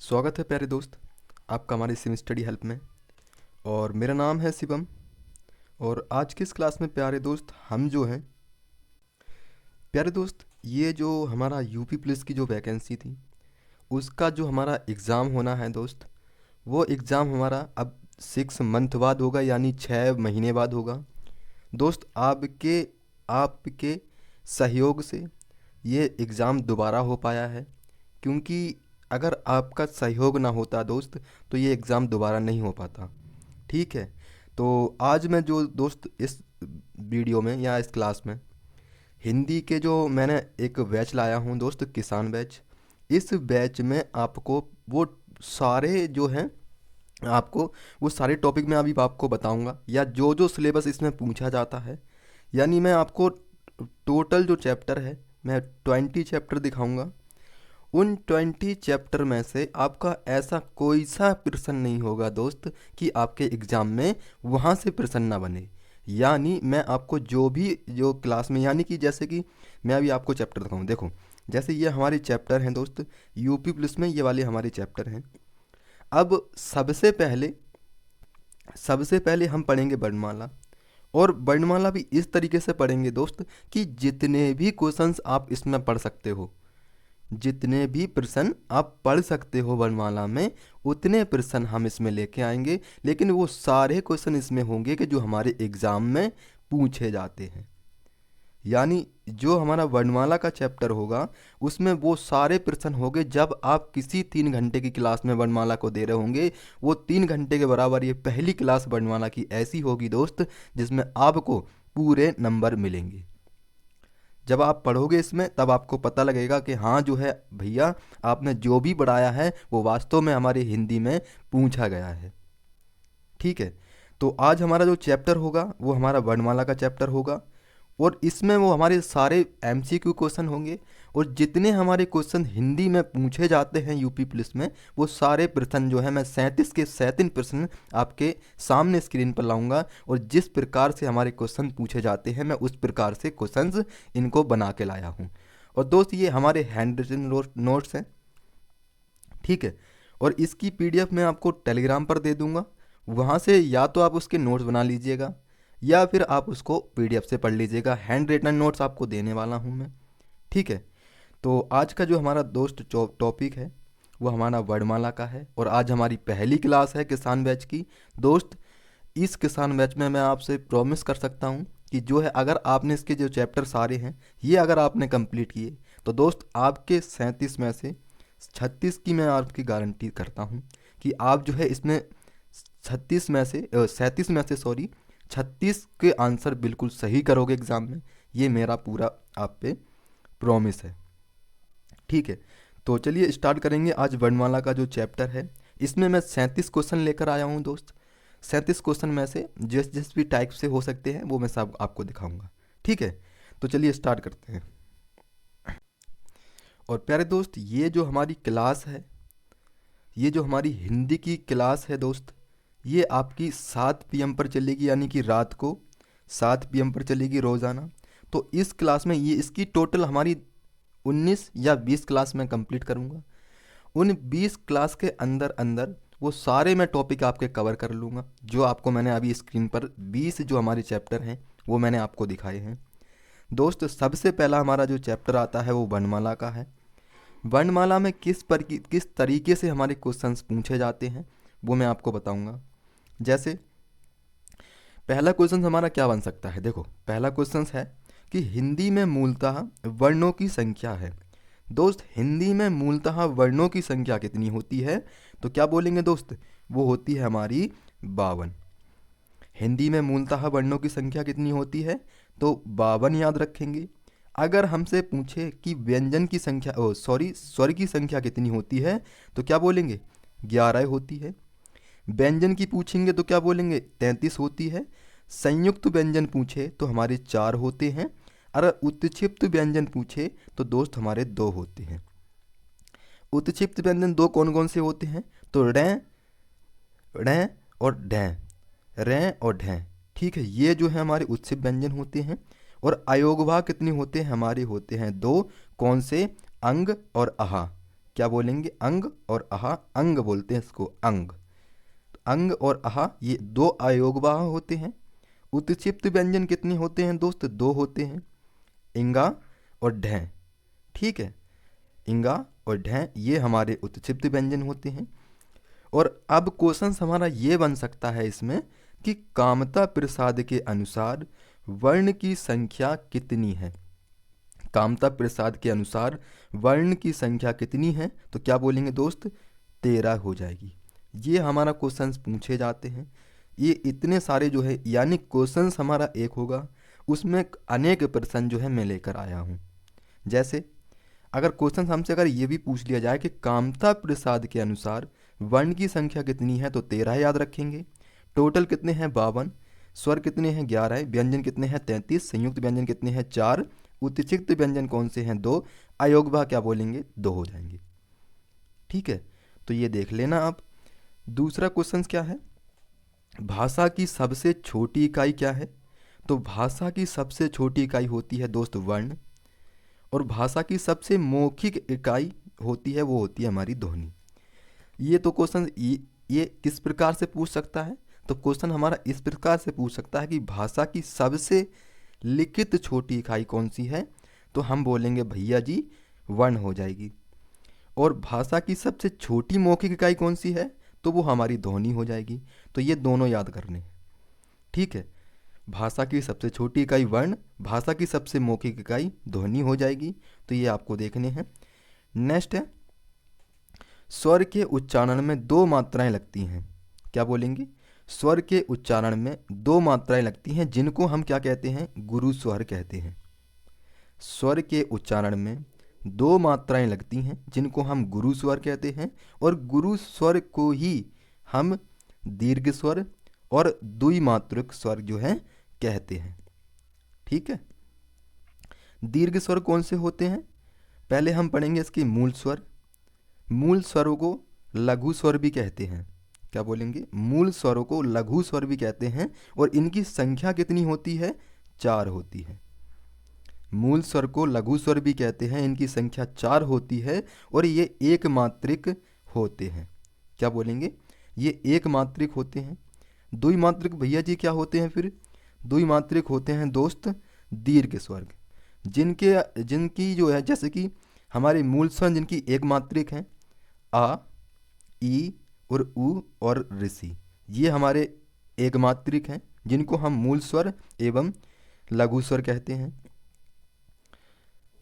स्वागत है प्यारे दोस्त आपका हमारे सिम स्टडी हेल्प में। और मेरा नाम है शिवम। और आज की इस क्लास में प्यारे दोस्त हम जो हैं प्यारे दोस्त ये जो हमारा यूपी पुलिस की जो वैकेंसी थी उसका जो हमारा एग्ज़ाम होना है दोस्त, वो एग्ज़ाम हमारा अब 6 मंथ बाद होगा, यानी 6 महीने बाद होगा। दोस्त आपके आपके सहयोग से ये एग्ज़ाम दोबारा हो पाया है, क्योंकि अगर आपका सहयोग ना होता दोस्त तो ये एग्ज़ाम दोबारा नहीं हो पाता। ठीक है, तो आज मैं जो दोस्त इस वीडियो में या इस क्लास में हिंदी के जो मैंने एक बैच लाया हूँ दोस्त, किसान बैच। इस बैच में आपको वो सारे जो हैं आपको वो सारे टॉपिक मैं अभी आपको बताऊंगा, या जो जो सिलेबस इसमें पूछा जाता है। यानी मैं आपको टोटल जो चैप्टर है मैं 20 चैप्टर दिखाऊंगा। उन 20 चैप्टर में से आपका ऐसा कोई सा प्रश्न नहीं होगा दोस्त कि आपके एग्ज़ाम में वहाँ से प्रश्न ना बने। यानी मैं आपको जो भी जो क्लास में, यानी कि जैसे कि मैं अभी आपको चैप्टर दिखाऊँ, देखो जैसे ये हमारे चैप्टर हैं दोस्त, यूपी पुलिस में ये वाले हमारे चैप्टर हैं। अब सबसे पहले हम पढ़ेंगे वर्णमाला। और वर्णमाला भी इस तरीके से पढ़ेंगे दोस्त कि जितने भी क्वेश्चंस आप इसमें पढ़ सकते हो, जितने भी प्रश्न आप पढ़ सकते हो वर्णमाला में, उतने प्रश्न हम इसमें लेके आएंगे। लेकिन वो सारे क्वेश्चन इसमें होंगे कि जो हमारे एग्ज़ाम में पूछे जाते हैं। यानी जो हमारा वर्णमाला का चैप्टर होगा उसमें वो सारे प्रश्न होंगे। जब आप किसी 3 घंटे की क्लास में वर्णमाला को दे रहे होंगे, वो 3 घंटे के बराबर ये पहली क्लास वर्णमाला की ऐसी होगी दोस्त जिसमें आपको पूरे नंबर मिलेंगे। जब आप पढ़ोगे इसमें तब आपको पता लगेगा कि हाँ जो है भैया, आपने जो भी पढ़ाया है वो वास्तव में हमारी हिंदी में पूछा गया है। ठीक है, तो आज हमारा जो चैप्टर होगा वो हमारा वर्णमाला का चैप्टर होगा। और इसमें वो हमारे सारे एमसीक्यू क्वेश्चन होंगे। और जितने हमारे क्वेश्चन हिंदी में पूछे जाते हैं यूपी पुलिस में, वो सारे प्रश्न जो है मैं 37 के 37 प्रश्न आपके सामने स्क्रीन पर लाऊंगा। और जिस प्रकार से हमारे क्वेश्चन पूछे जाते हैं मैं उस प्रकार से क्वेश्चंस इनको बना के लाया हूँ। और दोस्त ये हमारे हैंड रिटन नोट्स हैं। ठीक है, और इसकी पीडीएफ मैं आपको टेलीग्राम पर दे दूंगा। वहाँ से या तो आप उसके नोट्स बना लीजिएगा या फिर आप उसको पीडीएफ से पढ़ लीजिएगा। हैंड रिटन नोट्स आपको देने वाला हूँ मैं। ठीक है, तो आज का जो हमारा दोस्त टॉपिक है वो हमारा वर्णमाला का है। और आज हमारी पहली क्लास है किसान बैच की दोस्त। इस किसान बैच में मैं आपसे प्रॉमिस कर सकता हूँ कि जो है अगर आपने इसके जो चैप्टर सारे हैं ये अगर आपने कंप्लीट किए तो दोस्त आपके 37 में से 36 की मैं आपकी गारंटी करता हूँ कि आप जो है इसमें 36 के आंसर बिल्कुल सही करोगे एग्ज़ाम में। ये मेरा पूरा आप पे प्रॉमिस है। ठीक है, तो चलिए स्टार्ट करेंगे आज वर्णमाला का जो चैप्टर है। इसमें मैं 37 क्वेश्चन लेकर आया हूँ दोस्त। 37 क्वेश्चन में से जिस जिस भी टाइप से हो सकते हैं वो मैं सब आपको दिखाऊंगा। ठीक है, तो चलिए स्टार्ट करते हैं। और प्यारे दोस्त ये जो हमारी क्लास है, ये जो हमारी हिंदी की क्लास है दोस्त, ये आपकी 7 PM पर चलेगी, यानी कि रात को 7 PM पर चलेगी रोज़ाना। तो इस क्लास में ये इसकी टोटल हमारी 19 या 20 क्लास में कंप्लीट करूँगा। उन 20 क्लास के अंदर अंदर वो सारे मैं टॉपिक आपके कवर कर लूँगा जो आपको मैंने अभी स्क्रीन पर 20 जो हमारे चैप्टर हैं वो मैंने आपको दिखाए हैं दोस्त। सबसे पहला हमारा जो चैप्टर आता है वो वर्णमाला का है। वर्णमाला में किस तरीके से हमारे क्वेश्चंस पूछे जाते हैं वो मैं आपको बताऊंगा। जैसे पहला क्वेश्चन हमारा क्या बन सकता है, देखो पहला क्वेश्चन है कि हिंदी में मूलतः वर्णों की संख्या है। दोस्त हिंदी में मूलतः वर्णों की संख्या कितनी होती है, तो क्या बोलेंगे दोस्त, वो होती है हमारी 52। हिंदी में मूलतः वर्णों की संख्या कितनी होती है, तो 52 याद रखेंगे। अगर हमसे पूछे कि व्यंजन की संख्या स्वर की संख्या कितनी होती है, तो क्या बोलेंगे 11 होती है। व्यंजन की पूछेंगे तो क्या बोलेंगे 33 होती है। संयुक्त व्यंजन पूछे तो हमारे 4 होते हैं। अगर उत्क्षिप्त व्यंजन पूछे तो दोस्त हमारे 2 होते हैं। उत्क्षिप्त व्यंजन 2 कौन कौन से होते हैं, तो ड़ें और ढें, रें और ढें। ठीक है, ये जो है हमारे उत्क्षिप्त व्यंजन होते हैं। और अयोगभाग कितने होते हैं, हमारे होते हैं 2, कौन से, अंग और आहा। क्या बोलेंगे? अंग और आहा, अंग बोलते हैं इसको, अंग। अंग और आहा ये दो अयोगवाह होते हैं। उत्क्षिप्त व्यंजन कितने होते हैं दोस्त? दो होते हैं, इंगा और ढ। ठीक है, इंगा और ढ ये हमारे उत्क्षिप्त व्यंजन होते हैं। और अब क्वेश्चन हमारा ये बन सकता है इसमें कि कामता प्रसाद के अनुसार वर्ण की संख्या कितनी है? कामता प्रसाद के अनुसार वर्ण की संख्या कितनी है? तो क्या बोलेंगे दोस्त? 13 हो जाएगी। ये हमारा क्वेश्चंस पूछे जाते हैं। ये इतने सारे जो है, यानी क्वेश्चंस हमारा एक होगा, उसमें अनेक प्रश्न जो है मैं लेकर आया हूँ। जैसे अगर क्वेश्चन हमसे अगर ये भी पूछ लिया जाए कि कामता प्रसाद के अनुसार वर्ण की संख्या कितनी है, तो 13 याद रखेंगे। टोटल कितने हैं? 52। स्वर कितने हैं? 11। व्यंजन कितने हैं? 33। संयुक्त व्यंजन कितने हैं? 4। उत्क्षिप्त व्यंजन कौन से हैं? 2। अयोगवाह क्या बोलेंगे? 2 हो जाएंगे। ठीक है, तो ये देख लेना आप। दूसरा क्वेश्चन क्या है? भाषा की सबसे छोटी इकाई क्या है? तो भाषा की सबसे छोटी इकाई होती है दोस्त वर्ण। और भाषा की सबसे मौखिक इकाई होती है, वो होती है हमारी ध्वनि। ये तो क्वेश्चन ये किस प्रकार से पूछ सकता है? तो क्वेश्चन हमारा इस प्रकार से पूछ सकता है कि भाषा की सबसे लिखित छोटी इकाई कौन सी है? तो हम बोलेंगे भैया जी वर्ण हो जाएगी। और भाषा की सबसे छोटी मौखिक इकाई कौन सी है? तो वो हमारी ध्वनि हो जाएगी। तो ये दोनों याद करने हैं। ठीक है, भाषा की सबसे छोटी इकाई वर्ण, भाषा की सबसे मौखिक इकाई ध्वनि हो जाएगी। तो ये आपको देखने हैं। नेक्स्ट है, स्वर के उच्चारण में 2 मात्राएं लगती हैं। क्या बोलेंगे? स्वर के उच्चारण में 2 मात्राएं लगती हैं, जिनको हम क्या कहते हैं? गुरु स्वर कहते हैं। स्वर के उच्चारण में 2 मात्राएं लगती हैं, जिनको हम गुरु स्वर कहते हैं। और गुरु स्वर को ही हम दीर्घ स्वर और द्विमात्रिक स्वर जो है कहते हैं। ठीक है, दीर्घ स्वर कौन से होते हैं? पहले हम पढ़ेंगे इसके मूल स्वर। मूल स्वरों को लघु स्वर भी कहते हैं। क्या बोलेंगे? मूल स्वरों को लघु स्वर भी कहते हैं। और इनकी संख्या कितनी होती है? 4 होती है। मूल स्वर को लघु स्वर भी कहते हैं, इनकी संख्या 4 होती है। और ये एक मात्रिक होते हैं। क्या बोलेंगे? ये एक मात्रिक होते हैं। द्विमात्रिक भैया जी क्या होते हैं फिर? द्विमात्रिक होते हैं दोस्त दीर्घ स्वर, जिनकी जो है, जैसे कि हमारे मूल स्वर जिनकी एक मात्रिक हैं, आ, ई और उ और ऋषि, ये हमारे एक मात्रिक हैं, जिनको हम मूल स्वर एवं लघु स्वर कहते हैं।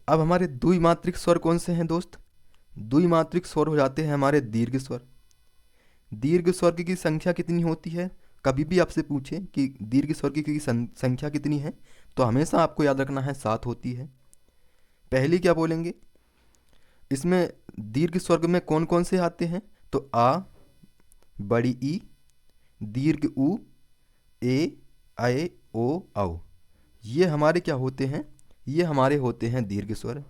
अब हमारे द्विमात्रिक स्वर कौन से हैं दोस्त? द्विमात्रिक स्वर हो जाते हैं हमारे दीर्घ स्वर। दीर्घ स्वर की संख्या कितनी होती है? कभी भी आपसे पूछे कि दीर्घ स्वर की संख्या कितनी है, तो हमेशा आपको याद रखना है 7 होती है। पहली क्या बोलेंगे? इसमें दीर्घ स्वर में कौन कौन से आते हैं? तो आ, बड़ी ई, दीर्घ उ, ए, आए, ओ, औ, ये हमारे क्या होते हैं? ये हमारे होते हैं दीर्घ स्वर,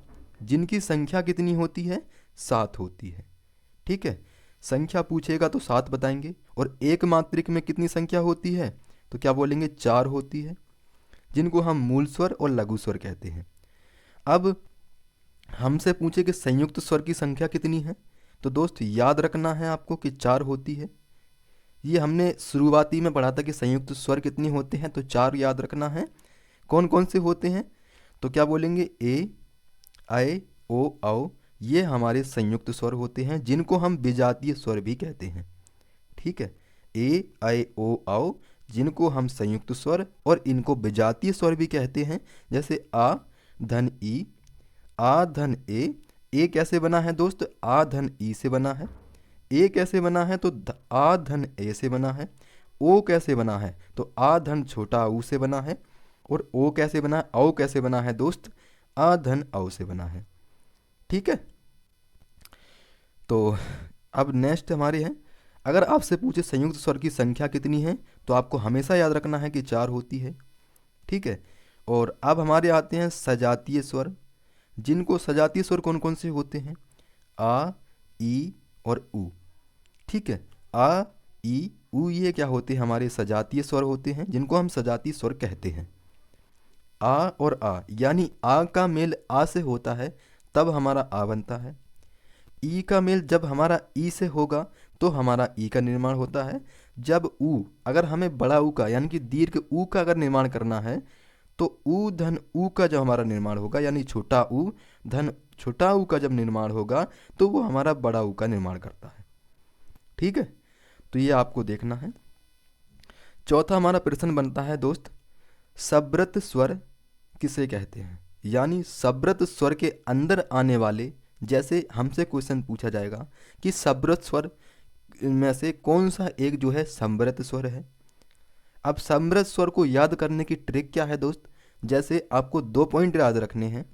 जिनकी संख्या कितनी होती है? 7 होती है। ठीक है, संख्या पूछेगा तो 7 बताएंगे। और एक मात्रिक में कितनी संख्या होती है? तो क्या बोलेंगे? 4 होती है, जिनको हम मूल स्वर और लघु स्वर कहते हैं। अब हमसे पूछे कि संयुक्त स्वर की संख्या कितनी है, तो दोस्त याद रखना है आपको कि 4 होती है। ये हमने शुरुआती में पढ़ा था कि संयुक्त स्वर कितने होते हैं, तो 4 याद रखना है। कौन कौन से होते हैं? तो क्या बोलेंगे? ए, आए, ओ, औ, ये हमारे संयुक्त स्वर होते हैं, जिनको हम विजातीय स्वर भी कहते हैं। ठीक है, ए, आए, ओ, औ, जिनको हम संयुक्त स्वर और इनको विजातीय स्वर भी कहते हैं। जैसे आ धन ई, आ धन ए कैसे बना है दोस्त? आ धन ई से बना है। ए कैसे बना है? तो आ धन ए से बना है। ओ कैसे बना है? तो आ धन छोटा ऊ से बना है। और ओ कैसे बना है? औ कैसे बना है दोस्त? आ धन औ से बना है। ठीक है, तो अब नेक्स्ट हमारे हैं, अगर आपसे पूछे संयुक्त स्वर की संख्या कितनी है, तो आपको हमेशा याद रखना है कि 4 होती है। ठीक है, और अब हमारे आते हैं सजातीय स्वर, जिनको सजातीय स्वर कौन कौन से होते हैं? आ, ई और उ। ठीक है, आ, ई, उ, ये क्या होते हैं? हमारे सजातीय स्वर होते हैं, जिनको हम सजातीय स्वर कहते हैं। आ और आ, यानी आ का मेल आ से होता है, तब हमारा आ बनता है। ई का मेल जब हमारा ई से होगा तो हमारा ई का निर्माण होता है। जब ऊ, अगर हमें बड़ा ऊ का यानी कि दीर्घ ऊ का अगर निर्माण करना है तो ऊ धन ऊ का जब हमारा निर्माण होगा यानी छोटा ऊ धन छोटा ऊ का जब निर्माण होगा तो वो हमारा बड़ा ऊ का निर्माण करता है। ठीक है, तो ये आपको देखना है। चौथा हमारा प्रश्न बनता है दोस्त, सब्रत स्वर किसे कहते हैं? यानी सब्रत स्वर के अंदर आने वाले, जैसे हमसे क्वेश्चन पूछा जाएगा कि सब्रत स्वर में से कौन सा एक जो है समृत स्वर है। अब समृत स्वर को याद करने की ट्रिक क्या है दोस्त? जैसे आपको 2 पॉइंट याद रखने हैं,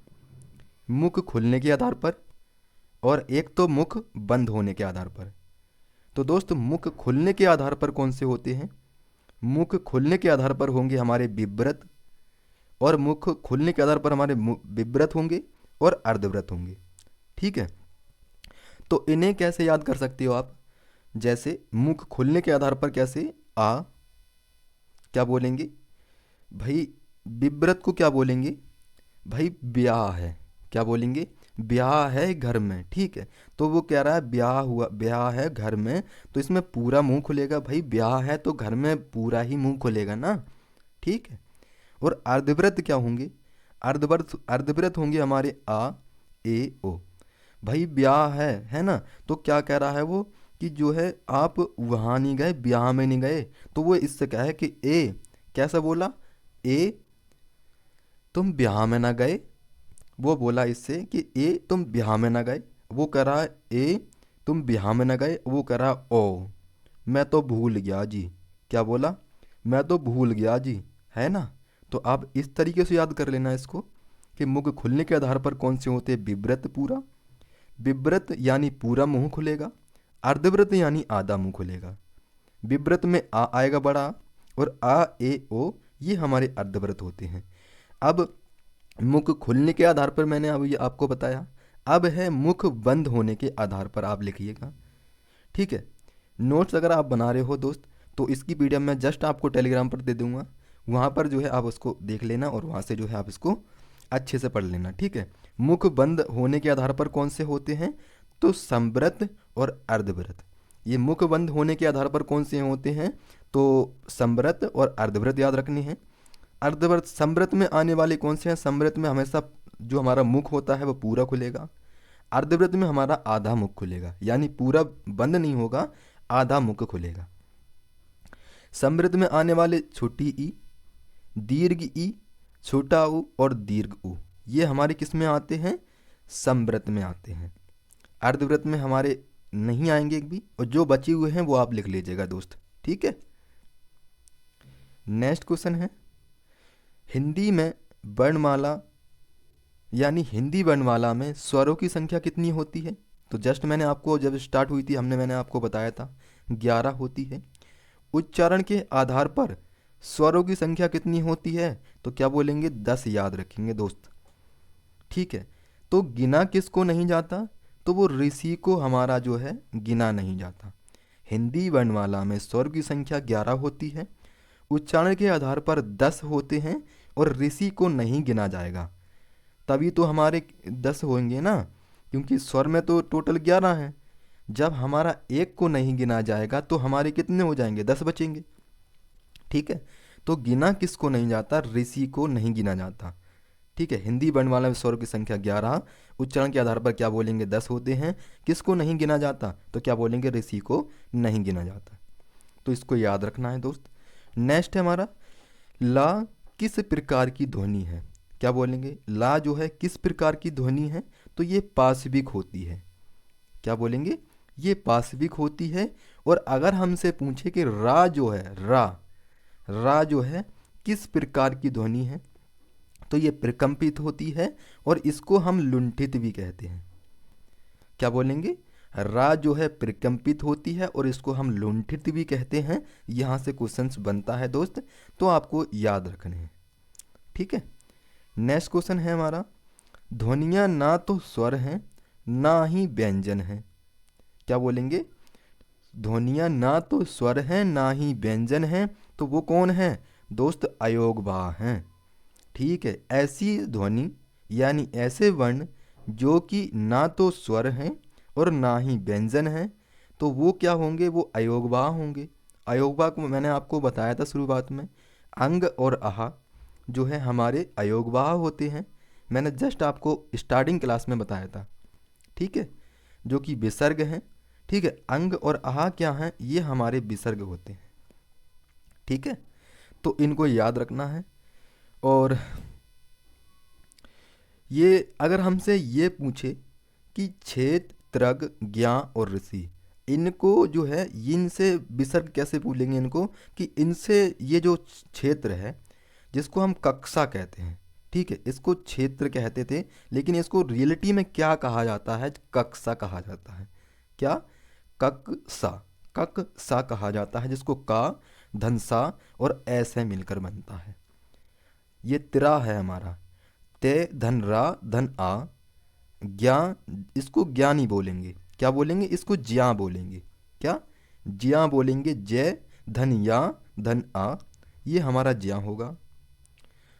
मुख खुलने के आधार पर और एक तो मुख बंद होने के आधार पर। तो दोस्त मुख खुलने के आधार पर कौन से होते हैं? मुख खुलने के आधार पर होंगे हमारे विव्रत, और मुख खुलने के आधार पर हमारे विव्रत होंगे और अर्धव्रत होंगे। ठीक है, तो इन्हें कैसे याद कर सकते हो आप? जैसे मुख खुलने के आधार पर कैसे, आ क्या बोलेंगे भाई, विव्रत को क्या बोलेंगे भाई, ब्याह है। क्या बोलेंगे? ब्याह है घर में। ठीक है, तो वो कह रहा है ब्याह हुआ, ब्याह है घर में, तो इसमें पूरा मुंह खुलेगा भाई, ब्याह है तो घर में पूरा ही मुंह खुलेगा ना। ठीक है, और अर्धव्रत क्या होंगे? अर्धव्रत होंगे हमारे आ, ए, ओ। भाई ब्याह है ना, तो क्या कह रहा है वो कि जो है आप वहाँ नहीं गए, ब्याह में नहीं गए, तो वो इससे कहा है कि ए, कैसा बोला, ए तुम ब्याह में ना गए। वो बोला इससे कि ए तुम ब्याह में ना गए, वो कह रहा है ए तुम ब्याह में ना गए, वो कह रहा ओ मैं तो भूल गया जी। क्या बोला? मैं तो भूल गया जी, है ना। तो आप इस तरीके से याद कर लेना इसको कि मुख खुलने के आधार पर कौन से होते हैं? विव्रत पूरा, विव्रत यानी पूरा मुंह खुलेगा, अर्धव्रत यानी आधा मुंह खुलेगा। विव्रत में आ आएगा बड़ा, और आ, ए, ओ ये हमारे अर्धव्रत होते हैं। अब मुख खुलने के आधार पर मैंने अभी आपको बताया, अब है मुख बंद होने के आधार पर आप लिखिएगा। ठीक है, नोट्स अगर आप बना रहे हो दोस्त तो इसकी पीडीएफ मैं जस्ट आपको टेलीग्राम पर दे दूंगा, वहाँ पर जो है आप उसको देख लेना और वहाँ से जो है आप इसको अच्छे से पढ़ लेना। ठीक है, मुख बंद होने के आधार पर कौन से होते हैं? तो समव्रत और अर्धव्रत। ये मुख बंद होने के आधार पर कौन से होते हैं? तो समव्रत और अर्धव्रत याद रखने हैं। अर्धव्रत समव्रत में आने वाले कौन से हैं? समव्रत में हमेशा जो हमारा मुख होता है वो पूरा खुलेगा, अर्धव्रत में हमारा आधा मुख खुलेगा, यानी पूरा बंद नहीं होगा, आधा मुख खुलेगा। समव्रत में आने वाले छोटी ई, दीर्घ ई, छोटा ऊ और दीर्घ ऊ, ये हमारे किस में आते हैं? समव्रत में आते हैं। अर्धव्रत में हमारे नहीं आएंगे एक भी, और जो बचे हुए हैं वो आप लिख लीजिएगा दोस्त। ठीक है, नेक्स्ट क्वेश्चन है, हिंदी में वर्णमाला यानी हिंदी वर्णमाला में स्वरों की संख्या कितनी होती है? तो जस्ट मैंने आपको जब स्टार्ट हुई थी मैंने आपको बताया था 11 होती है। उच्चारण के आधार पर स्वरों की संख्या कितनी होती है? तो क्या बोलेंगे? 10 याद रखेंगे दोस्त। ठीक है, तो गिना किसको नहीं जाता? तो वो ऋषि को हमारा जो है गिना नहीं जाता। हिंदी वर्णमाला में स्वर की संख्या 11 होती है, उच्चारण के आधार पर 10 होते हैं और ऋषि को नहीं गिना जाएगा, तभी तो हमारे 10 होंगे ना, क्योंकि स्वर में तो टोटल 11 हैं। जब हमारा एक को नहीं गिना जाएगा तो हमारे कितने हो जाएंगे? 10 बचेंगे। ठीक है, तो गिना किसको नहीं जाता? ऋषि को नहीं गिना जाता। ठीक है, हिंदी वर्णमाला में स्वर की संख्या 11, उच्चारण के आधार पर क्या बोलेंगे? 10 होते हैं। किसको नहीं गिना जाता? तो क्या बोलेंगे? ऋषि को नहीं गिना जाता। तो इसको याद रखना है दोस्त। नेक्स्ट है हमारा, ला किस प्रकार की ध्वनि है? क्या बोलेंगे? ला जो है किस प्रकार की ध्वनि है? तो ये पाशविक होती है। क्या बोलेंगे? ये पाशविक होती है। और अगर हमसे पूछे कि रा जो है, रा जो है किस प्रकार की ध्वनि है, तो ये प्रकंपित होती है और इसको हम लुंठित भी कहते हैं। क्या बोलेंगे? रा जो है प्रकंपित होती है और इसको हम लुंठित भी कहते हैं। यहाँ से क्वेश्चंस बनता है दोस्त, तो आपको याद रखने हैं। ठीक है, नेक्स्ट क्वेश्चन है हमारा, ध्वनियाँ ना तो स्वर हैं ना ही व्यंजन हैं। क्या बोलेंगे? ध्वनियाँ ना तो स्वर हैं ना ही व्यंजन हैं, तो वो कौन है दोस्त? अयोगवाह हैं। ठीक है, ऐसी ध्वनि यानी ऐसे वर्ण जो कि ना तो स्वर हैं और ना ही व्यंजन हैं, तो वो क्या होंगे, वो अयोगवाह होंगे। अयोगवाह को मैंने आपको बताया था शुरुआत में, अंग और आहा जो है हमारे अयोगवाह होते हैं। मैंने जस्ट आपको स्टार्टिंग क्लास में बताया था, ठीक है, जो कि विसर्ग हैं। ठीक है, अंग और आहा क्या हैं, ये हमारे विसर्ग होते हैं। ठीक है, तो इनको याद रखना है। और ये अगर हमसे ये पूछे कि छेद, त्रग, ज्ञा और ऋषि, इनको जो है इनसे विसर्ग कैसे भूलेंगे इनको, कि इनसे ये जो क्षेत्र है जिसको हम कक्षा कहते हैं, ठीक है, इसको क्षेत्र कहते थे, लेकिन इसको रियलिटी में क्या कहा जाता है, कक्षा कहा जाता है। क्या, कक्षा, कक्षा कहा जाता है, जिसको का, धनसा और ऐसे मिलकर बनता है। ये तिरा है हमारा, ते धन रा धन आ, ज्ञा, इसको ज्ञा नहीं बोलेंगे, क्या बोलेंगे, इसको ज्या बोलेंगे। क्या, ज्या बोलेंगे। जय धन या धन आ, ये हमारा ज्या होगा।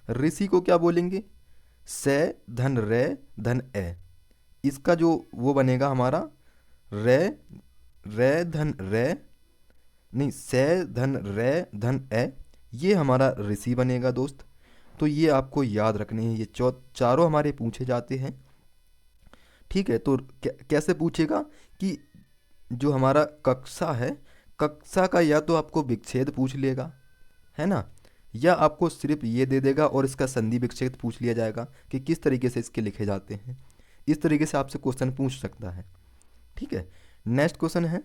ऋषि को क्या बोलेंगे, से धन रे धन ए, इसका जो वो बनेगा हमारा रे, रे धन रे, नहीं, से धन रे धन ए, ये हमारा ऋषि बनेगा दोस्त। तो ये आपको याद रखने हैं, ये चारों हमारे पूछे जाते हैं। ठीक है, तो कैसे पूछेगा कि जो हमारा कक्षा है, कक्षा का या तो आपको विच्छेद पूछ लेगा, है ना, या आपको सिर्फ ये दे देगा और इसका संधि विच्छेद पूछ लिया जाएगा कि किस तरीके से इसके लिखे जाते हैं। इस तरीके से आपसे क्वेश्चन पूछ सकता है। ठीक है, नेक्स्ट क्वेश्चन है,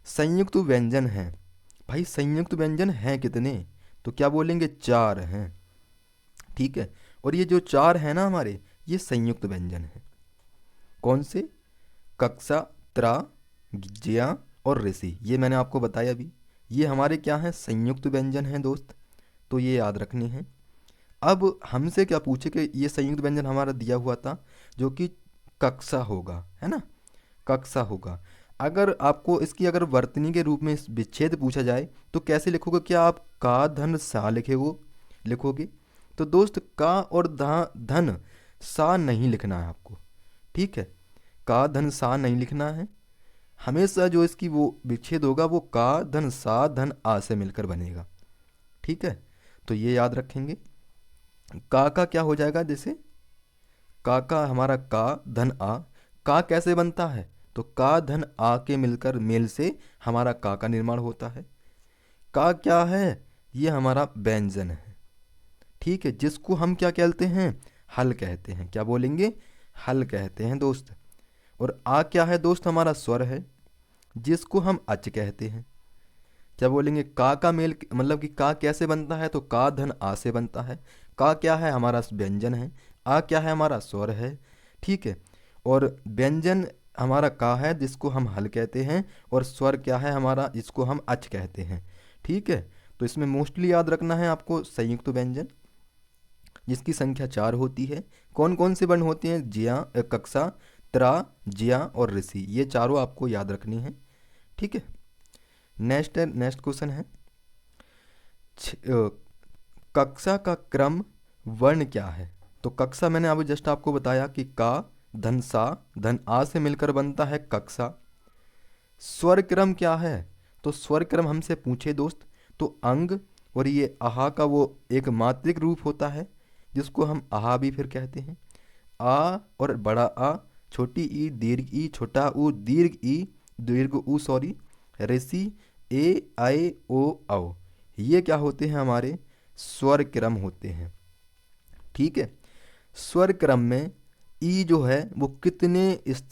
संयुक्त व्यंजन है। भाई संयुक्त व्यंजन हैं कितने, तो क्या बोलेंगे, 4 हैं। ठीक है, और ये जो 4 हैं ना हमारे, ये संयुक्त व्यंजन हैं। कौन से, कक्षा, त्रा, ज्या और ऋषि, ये मैंने आपको बताया अभी, ये हमारे क्या हैं, संयुक्त व्यंजन हैं दोस्त। तो ये याद रखने हैं। अब हमसे क्या पूछे कि ये संयुक्त व्यंजन हमारा दिया हुआ था जो कि कक्षा होगा, है ना, कक्षा होगा। अगर आपको इसकी अगर वर्तनी के रूप में इस विच्छेद पूछा जाए तो कैसे लिखोगे, क्या आप का धन सा लिखोगे। तो दोस्त का और धन सा नहीं लिखना है आपको। ठीक है, का धन सा नहीं लिखना है, हमेशा जो इसकी वो विच्छेद होगा वो का धन सा धन आ से मिलकर बनेगा। ठीक है, तो ये याद रखेंगे। का क्या हो जाएगा, जैसे का हमारा का धन आ, का कैसे बनता है, तो का धन आ के मिलकर मेल से हमारा का निर्माण होता है। का क्या है, ये हमारा व्यंजन है। ठीक है, जिसको हम क्या कहते हैं, हल कहते हैं। क्या बोलेंगे, हल कहते हैं दोस्त। और आ क्या है दोस्त, हमारा स्वर है, जिसको हम अच कहते हैं। क्या बोलेंगे, का मेल मतलब कि का कैसे बनता है, तो का धन आ से बनता है। का क्या है, हमारा व्यंजन है। आ क्या है, हमारा स्वर है। ठीक है, और व्यंजन हमारा का है जिसको हम हल कहते हैं, और स्वर क्या है हमारा, जिसको हम अच कहते हैं। ठीक है, तो इसमें मोस्टली याद रखना है आपको संयुक्त व्यंजन, जिसकी संख्या 4 होती है। कौन कौन से वर्ण होते हैं, ज्या, कक्षा, त्रा, ज्या और ऋषि, ये चारों आपको याद रखनी है। ठीक है, नेक्स्ट क्वेश्चन है, कक्षा का क्रम वर्ण क्या है। तो कक्षा मैंने अभी जस्ट आपको बताया कि का धन सा धन आ से मिलकर बनता है कक्षा। स्वर क्रम क्या है, तो स्वर क्रम हमसे पूछे दोस्त, तो अंग और ये आहा का वो एक मात्रिक रूप होता है जिसको हम आहा भी फिर कहते हैं। आ और बड़ा आ, छोटी ई, दीर्घ ई, छोटा ऊ, दीर्घ ऊ सॉरी, ऋषि, ए आई ओ औ, ये क्या होते हैं, हमारे स्वर क्रम होते हैं। ठीक है, स्वर क्रम में ई जो है वो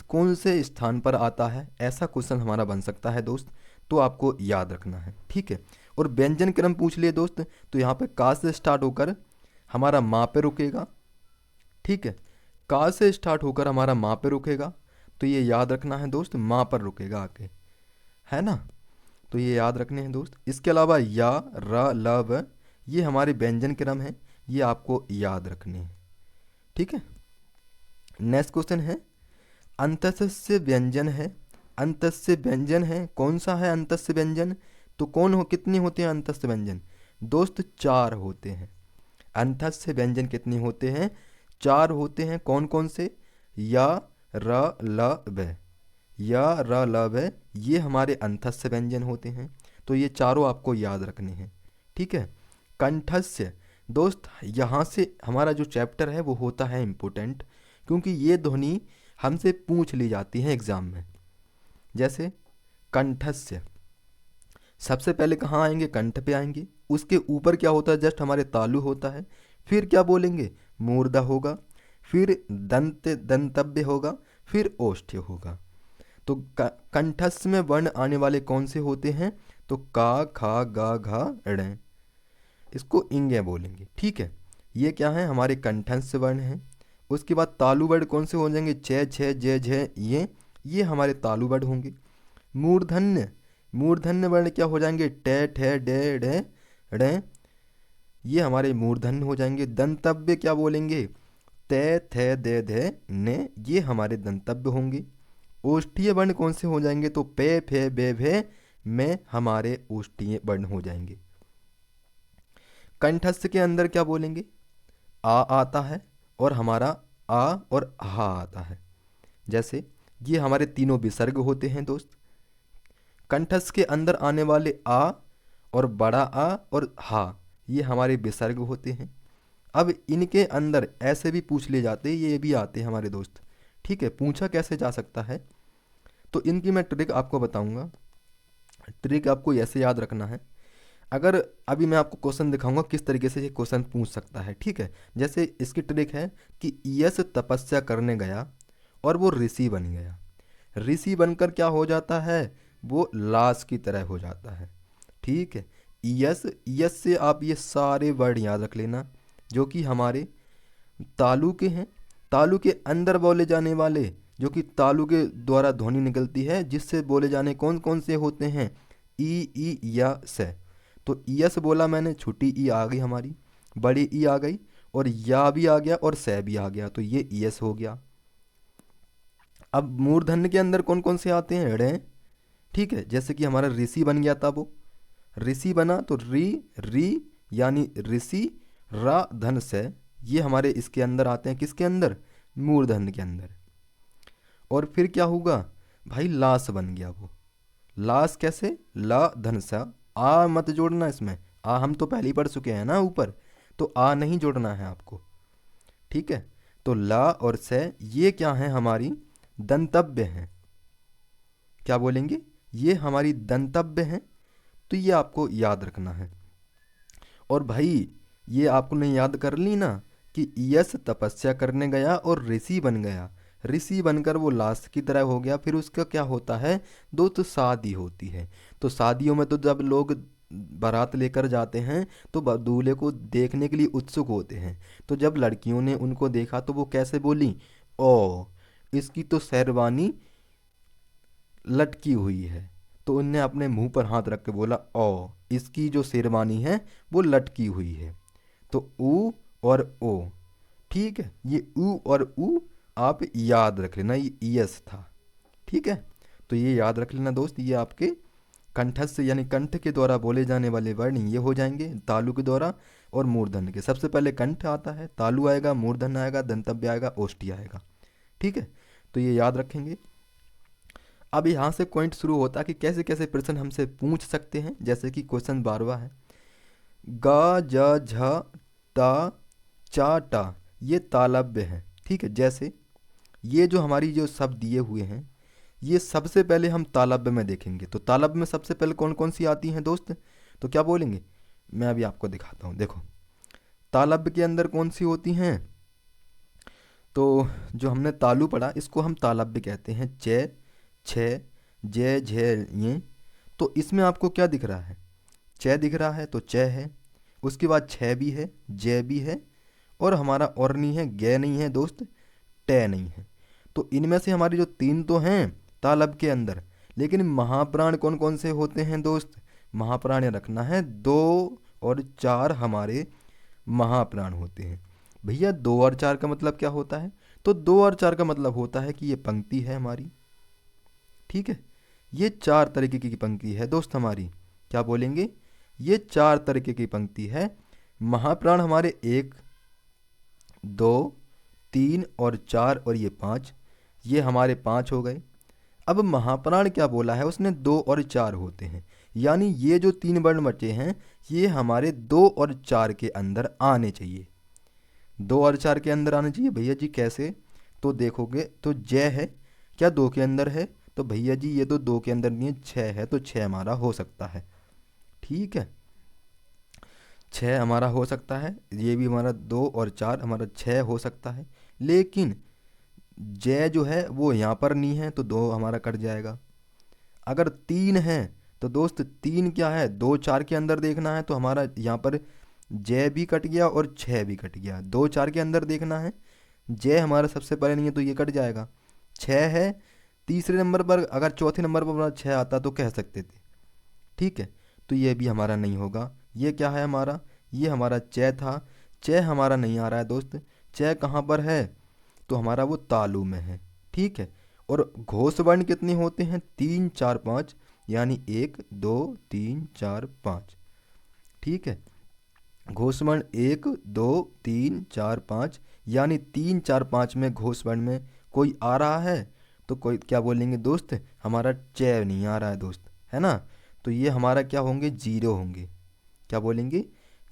कौन से स्थान पर आता है, ऐसा क्वेश्चन हमारा बन सकता है दोस्त, तो आपको याद रखना है। ठीक है, और व्यंजन क्रम पूछ लिए दोस्त, तो यहाँ पे का से स्टार्ट होकर हमारा माँ पे रुकेगा। ठीक है, का से स्टार्ट होकर हमारा माँ पे रुकेगा, तो ये याद रखना है दोस्त, माँ पर रुकेगा आके, है ना, तो ये याद रखने हैं दोस्त। इसके अलावा या, र, ल, व, ये हमारे व्यंजन क्रम है, ये आपको याद रखने हैं। ठीक है, नेक्स्ट क्वेश्चन है, अंतस्य व्यंजन है। अंतस्य व्यंजन है, कौन सा है अंतस्य व्यंजन, तो कितने होते हैं अंतस्य व्यंजन, दोस्त 4 होते हैं। अंतस्य व्यंजन कितने होते हैं, 4 होते हैं। कौन कौन से, या, र, ल, व, या र ल व, ये हमारे अंतस्य व्यंजन होते हैं। तो ये चारों आपको याद रखने हैं, ठीक है। कंठस्य दोस्त, यहाँ से हमारा जो चैप्टर है वो होता है इम्पोर्टेंट, क्योंकि ये ध्वनि हमसे पूछ ली जाती है एग्जाम में। जैसे कंठस्य, सबसे पहले कहाँ आएंगे? कंठ पे आएंगे। उसके ऊपर क्या होता है? जस्ट हमारे तालु होता है। फिर क्या बोलेंगे? मूर्धा होगा, फिर दंत दंतव्य होगा, फिर ओष्ठ्य होगा। तो कंठस्थ में वर्ण आने वाले कौन से होते हैं? तो का, खा, गा, घा, ड़, इसको इंगे बोलेंगे, ठीक है। ये क्या है? हमारे कंठस्थ वर्ण हैं। उसके बाद तालु वर्ण कौन से हो जाएंगे? च, छ, ज, झ, ये हमारे तालु वर्ण होंगे। मूर्धन्य, मूर्धन्य वर्ण क्या हो जाएंगे? ट, ठ, ड, ढ, ड़, ये हमारे मूर्धन्य हो जाएंगे। दंतव्य क्या बोलेंगे? त, थ, द, ध, न, ये हमारे दंतव्य होंगे। ओष्ठीय वर्ण कौन से हो जाएंगे? तो पे, फे, बे, भे, में हमारे ओष्ठीय वर्ण हो जाएंगे। कंठस्थ के अंदर क्या बोलेंगे? आ आता है और हमारा आ और हा आता है। जैसे ये हमारे तीनों विसर्ग होते हैं दोस्त। कंठस्थ के अंदर आने वाले आ और बड़ा आ और हा, ये हमारे विसर्ग होते हैं। अब इनके अंदर ऐसे भी पूछ ले जाते हैं, ये भी आते हैं हमारे दोस्त, ठीक है। पूछा कैसे जा सकता है? तो इनकी मैं ट्रिक आपको बताऊंगा। ट्रिक आपको ऐसे याद रखना है। अगर अभी मैं आपको क्वेश्चन दिखाऊंगा किस तरीके से ये क्वेश्चन पूछ सकता है, ठीक है। जैसे इसकी ट्रिक है कि यश तपस्या करने गया और वो ऋषि बन गया। ऋषि बनकर क्या हो जाता है? वो लाश की तरह हो जाता है, ठीक है। यश, यश से आप ये सारे वर्ड याद रख लेना जो कि हमारे तालु के हैं। तालु के अंदर बोले जाने वाले, जो कि तालु के द्वारा ध्वनि निकलती है, जिससे बोले जाने कौन कौन से होते हैं? ई या से। तो यस बोला मैंने, छोटी ई आ गई हमारी, बड़ी ई आ गई, और या भी आ गया और से भी आ गया, तो ये यस हो गया। अब मूर्धन्य के अंदर कौन कौन से आते हैं? ऋ, ठीक है। जैसे कि हमारा ऋषि बन गया था, वो ऋषि बना तो री यानी ऋषि, रा धन से, ये हमारे इसके अंदर आते हैं। किसके अंदर? मूर्धन्य के अंदर। और फिर क्या होगा भाई? लाश बन गया वो। लाश कैसे? ला धन सा, आ मत जोड़ना इसमें, आ हम तो पहले ही पढ़ चुके हैं ना ऊपर, तो आ नहीं जोड़ना है आपको, ठीक है। तो ला और से, ये क्या है? हमारी दंतव्य हैं। क्या बोलेंगे? ये हमारी दंतव्य हैं। तो ये आपको याद रखना है। और भाई ये आपने याद कर ली ना कि यश तपस्या करने गया और ऋषि बन गया। ऋषि बनकर वो लाश की तरह हो गया। फिर उसका क्या होता है दोस्त? शादी होती है। तो शादियों में तो जब लोग बारात लेकर जाते हैं तो दूल्हे को देखने के लिए उत्सुक होते हैं। तो जब लड़कियों ने उनको देखा तो वो कैसे बोली? ओ, इसकी तो शेरवानी लटकी हुई है। तो उनने अपने मुंह पर हाथ रख के बोला, ओ, इसकी जो शेरवानी है वो लटकी हुई है। तो ऊ और ओ, ठीक है। ये ऊ और ऊ आप याद रख लेना, ये ईएस था, ठीक है। तो ये याद रख लेना दोस्त, ये आपके कंठस्थ यानी कंठ के द्वारा बोले जाने वाले वर्ण ये हो जाएंगे तालु के द्वारा और मूर्धन्य के। सबसे पहले कंठ आता है, तालु आएगा, मूर्धन्य आएगा, दंतव्य आएगा, ओष्ठी आएगा, ठीक है। तो ये याद रखेंगे। अब यहाँ से पॉइंट शुरू होता है कि कैसे कैसे प्रश्न हमसे पूछ सकते हैं। जैसे कि क्वेश्चन 12वां है, गा, ज, झ, टा, चा, टा, ये तालव्य है, ठीक है। जैसे ये जो हमारी जो शब्द दिए हुए हैं, ये सबसे पहले हम तालव्य में देखेंगे। तो तालव्य में सबसे पहले कौन कौन सी आती हैं दोस्त? तो क्या बोलेंगे? मैं अभी आपको दिखाता हूँ। देखो तालव्य के अंदर कौन सी होती हैं? तो जो हमने तालु पढ़ा इसको हम तालव्य कहते हैं। च, छ, जे, झे, ये। तो इसमें आपको क्या दिख रहा है? च दिख रहा है तो च है। उसके बाद छ भी है, जय भी है, और हमारा और नहीं है, गे नहीं है दोस्त, टे नहीं है। तो इनमें से हमारी जो तीन तो हैं तालव्य के अंदर, लेकिन महाप्राण कौन कौन से होते हैं दोस्त? महाप्राण रखना है, 2 और 4 हमारे महाप्राण होते हैं। भैया 2 और 4 का मतलब क्या होता है? तो 2 और 4 का मतलब होता है कि ये पंक्ति है हमारी, ठीक है। ये 4 तरीके की पंक्ति है दोस्त हमारी। क्या बोलेंगे? ये 4 तरीके की पंक्ति है। महाप्राण हमारे 1, 2, 3 और 4 और ये 5, ये हमारे 5 हो गए। अब महाप्राण क्या बोला है उसने, 2 और 4 होते हैं, यानी ये जो 3 वर्ण बचे हैं ये हमारे 2 और 4 के अंदर आने चाहिए। 2 और 4 के अंदर आने चाहिए भैया जी, कैसे? तो देखोगे तो जय है, क्या 2 के अंदर है? तो भैया जी ये तो 2 के अंदर नहीं है, 6 है, तो 6 हमारा हो सकता है। ठीक है, 6 हमारा हो सकता है, ये भी हमारा 2 और 4 हमारा 6 हो सकता है। लेकिन जय जो है वो यहाँ पर नहीं है, तो 2 हमारा कट जाएगा। अगर 3 है तो दोस्त 3 क्या है, 2 4 के अंदर देखना है, तो हमारा यहाँ पर जय भी कट गया और 6 भी कट गया। 2 4 के अंदर देखना है, जय हमारा सबसे पहले नहीं है तो ये कट जाएगा। 6 है, तीसरे नंबर पर अगर चौथे नंबर पर हमारा 6 आता तो कह सकते थे। ठीक है, तो ये भी हमारा नहीं होगा। ये क्या है हमारा, ये हमारा चय था, चय हमारा नहीं आ रहा है दोस्त। चय कहाँ पर है, तो हमारा वो तालु में है। ठीक है, और घोष वर्ण कितने होते हैं, 3 4 5, यानी 1 2 3 4 5। ठीक है, घोष वर्ण 1 2 3 4 5, यानी 3 4 5 में घोष वर्ण में कोई आ रहा है तो कोई क्या बोलेंगे दोस्त, हमारा चय नहीं आ रहा है दोस्त, है ना। तो ये हमारा क्या होंगे, 0 होंगे। क्या बोलेंगे,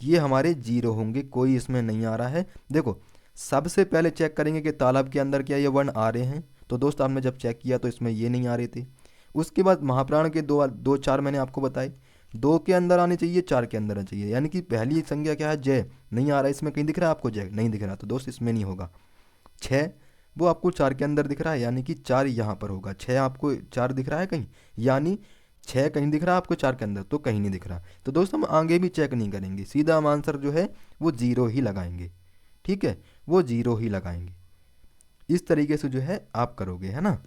ये हमारे 0 होंगे, कोई इसमें नहीं आ रहा है। देखो सबसे पहले चेक करेंगे कि तालाब के अंदर क्या ये वर्ण आ रहे हैं, तो दोस्त आपने जब चेक किया तो इसमें ये नहीं आ रहे थे। उसके बाद महाप्राण के 2 4 मैंने आपको बताए, 2 के अंदर आने चाहिए, 4 के अंदर आने चाहिए, यानी कि पहली संख्या क्या है, जय नहीं आ रहा है, इसमें कहीं दिख रहा है आपको, जय नहीं दिख रहा, तो दोस्त इसमें नहीं होगा। 6 वो आपको 4 के अंदर दिख रहा है, यानी कि 4 यहाँ पर होगा। 6 आपको 4 दिख रहा है कहीं, यानी 6 कहीं दिख रहा है आपको 4 के अंदर, तो कहीं नहीं दिख रहा। तो दोस्त हम आगे भी चेक नहीं करेंगे, सीधा हम आंसर जो है वो 0 ही लगाएंगे। ठीक है, वो 0 ही लगाएंगे। इस तरीके से जो है आप करोगे, है ना।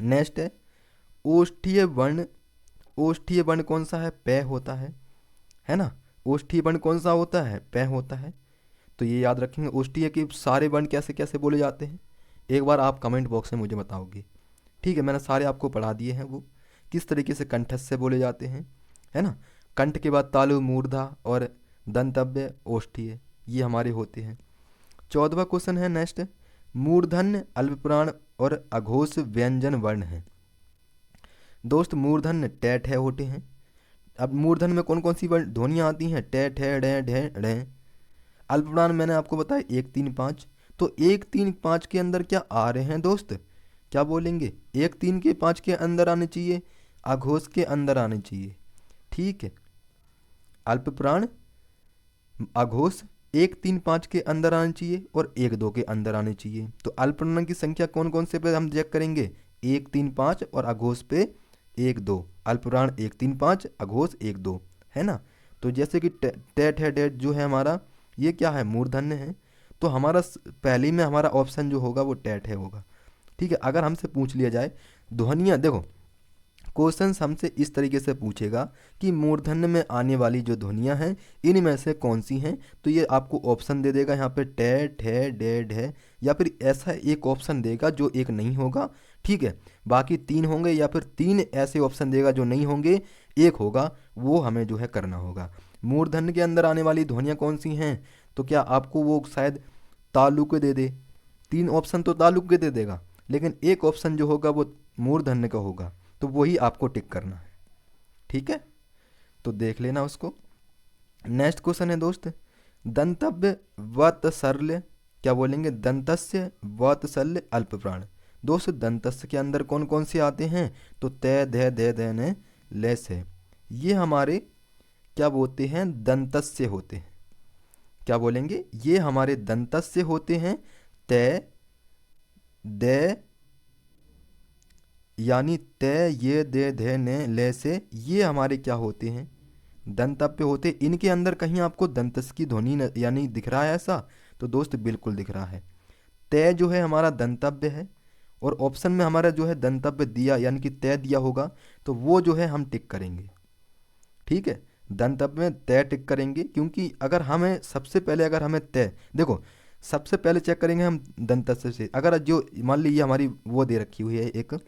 नेक्स्ट है ओष्ठीय वर्ण। ओष्ठीय वर्ण कौन सा है, प होता है ना। ओष्ठीय वर्ण कौन सा होता है, प होता है। तो ये याद रखेंगे, ओष्ठीय के सारे वर्ण कैसे कैसे बोले जाते हैं, एक बार आप कमेंट बॉक्स में मुझे बताओगे। ठीक है, मैंने सारे आपको पढ़ा दिए हैं, वो किस तरीके से कंठस्थ से बोले जाते हैं, है ना। कंठ के बाद तालु, मूर्धा और दंतव्य, ओष्ठीय, ये हमारे होते हैं। 14वां क्वेश्चन है नेक्स्ट, मूर्धन्य, अल्पप्राण और अघोष व्यंजन वर्ण है। दोस्त मूर्धन्य टैट है होते हैं। अब मूर्धन्य में कौन कौन सी वर्ण ध्वनियाँ आती हैं, टे ठे डे ढे ढे। अल्पप्राण मैंने आपको बताया 1 3 5, तो 1 3 5 के अंदर क्या आ रहे हैं दोस्त, क्या बोलेंगे, 1 3 के 5 के अंदर आने चाहिए, अघोष के अंदर आने चाहिए। ठीक है, अल्पप्राण अघोष 1 3 5 के अंदर आने चाहिए और 1 2 के अंदर आने चाहिए। तो अल्पप्राण की संख्या कौन कौन से पे हम चेक करेंगे, 1 3 5 और अघोष पे 1 2। अल्पप्राण 1 3 5, अघोष 1 2, है ना। तो जैसे कि टेट है, डेट जो है हमारा ये क्या है, मूर्धन्य है, तो हमारा पहले में हमारा ऑप्शन जो होगा वो टेट है होगा। ठीक है, अगर हमसे पूछ लिया जाए ध्वनियाँ, देखो क्वेश्चन हमसे इस तरीके से पूछेगा कि मूर्धन्य में आने वाली जो ध्वनियाँ हैं इनमें से कौन सी हैं, तो ये आपको ऑप्शन दे देगा यहाँ पे टे ठे डे ढे, या फिर ऐसा एक ऑप्शन देगा जो एक नहीं होगा। ठीक है, बाकी 3 होंगे, या फिर 3 ऐसे ऑप्शन देगा जो नहीं होंगे, एक होगा, वो हमें जो है करना होगा। मूर्धन्य के अंदर आने वाली ध्वनियाँ कौन सी हैं, तो क्या आपको वो शायद तालुक दे दे, 3 ऑप्शन तो तालुक के दे देगा, लेकिन एक ऑप्शन जो होगा वो मूर्धन्य का होगा, तो वही आपको टिक करना है। ठीक है, तो देख लेना उसको। नेक्स्ट क्वेश्चन है दोस्त, दंतव्य वत्सल्य, क्या बोलेंगे, दंतस्य वत्सल्य अल्पप्राण। दोस्त दंतस्य के अंदर कौन कौन से आते हैं, तो तय धय दय दय ने लेस है, ये हमारे क्या बोलते हैं, दंतस्य होते हैं। क्या बोलेंगे, ये हमारे दंतस्य होते हैं। तय दय यानी तय ये दे धे ने ले से, ये हमारे क्या होते हैं, दंतव्य होते। इनके अंदर कहीं आपको दंतस की ध्वनि यानी दिख रहा है ऐसा, तो दोस्त बिल्कुल दिख रहा है। तय जो है हमारा दंतव्य है, और ऑप्शन में हमारा जो है दंतव्य दिया यानी कि तय दिया होगा, तो वो जो है हम टिक करेंगे। ठीक है, दंतव्य में तय टिक करेंगे, क्योंकि अगर हमें सबसे पहले अगर हमें तय, देखो सबसे पहले चेक करेंगे हम दंतस्य से। अगर जो मान लीजिए हमारी वो दे रखी हुई है एक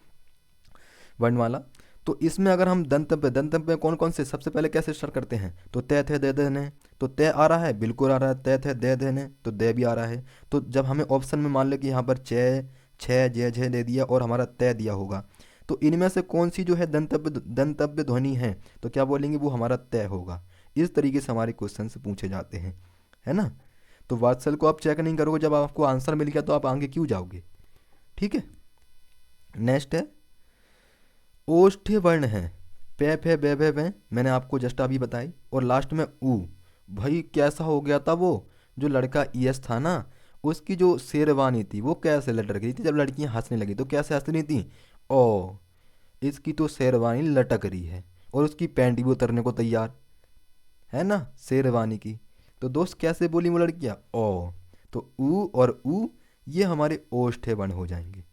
वर्णमाला, तो इसमें अगर हम दंतव्य कौन कौन से सबसे पहले कैसे स्टार्ट करते हैं, तो तय थे दे देने, तो तय आ रहा है, बिल्कुल आ रहा है, तय थे दे देने, तो दे भी आ रहा है। तो जब हमें ऑप्शन में मान ले कि यहाँ पर चे छः जय झे दे दिया और हमारा तय दिया होगा, तो इनमें से कौन सी जो है दंतव्य ध्वनि है, तो क्या बोलेंगे, वो हमारा तय होगा। इस तरीके से हमारे क्वेश्चन पूछे जाते हैं, है ना। तो वात्सल को आप चेक नहीं करोगे, जब आपको आंसर मिल गया तो आप आगे क्यों जाओगे। ठीक है, नेक्स्ट है ओष्ठ्य वर्ण है, पे फे बे भे वे, मैंने आपको जस्ट अभी बताई, और लास्ट में ऊ। भाई कैसा हो गया था वो जो लड़का ईएस था ना, उसकी जो शेरवानी थी वो कैसे लटक रही थी, जब लड़कियां हंसने लगी तो कैसे हंस रही थी, ओ इसकी तो शेरवानी लटक रही है, और उसकी पैंट भी उतरने को तैयार है ना शेरवानी की। तो दोस्त कैसे बोली वो लड़कियां, ओ। तो ऊ और ऊ ये हमारे ओष्ठ्य वर्ण हो जाएंगे।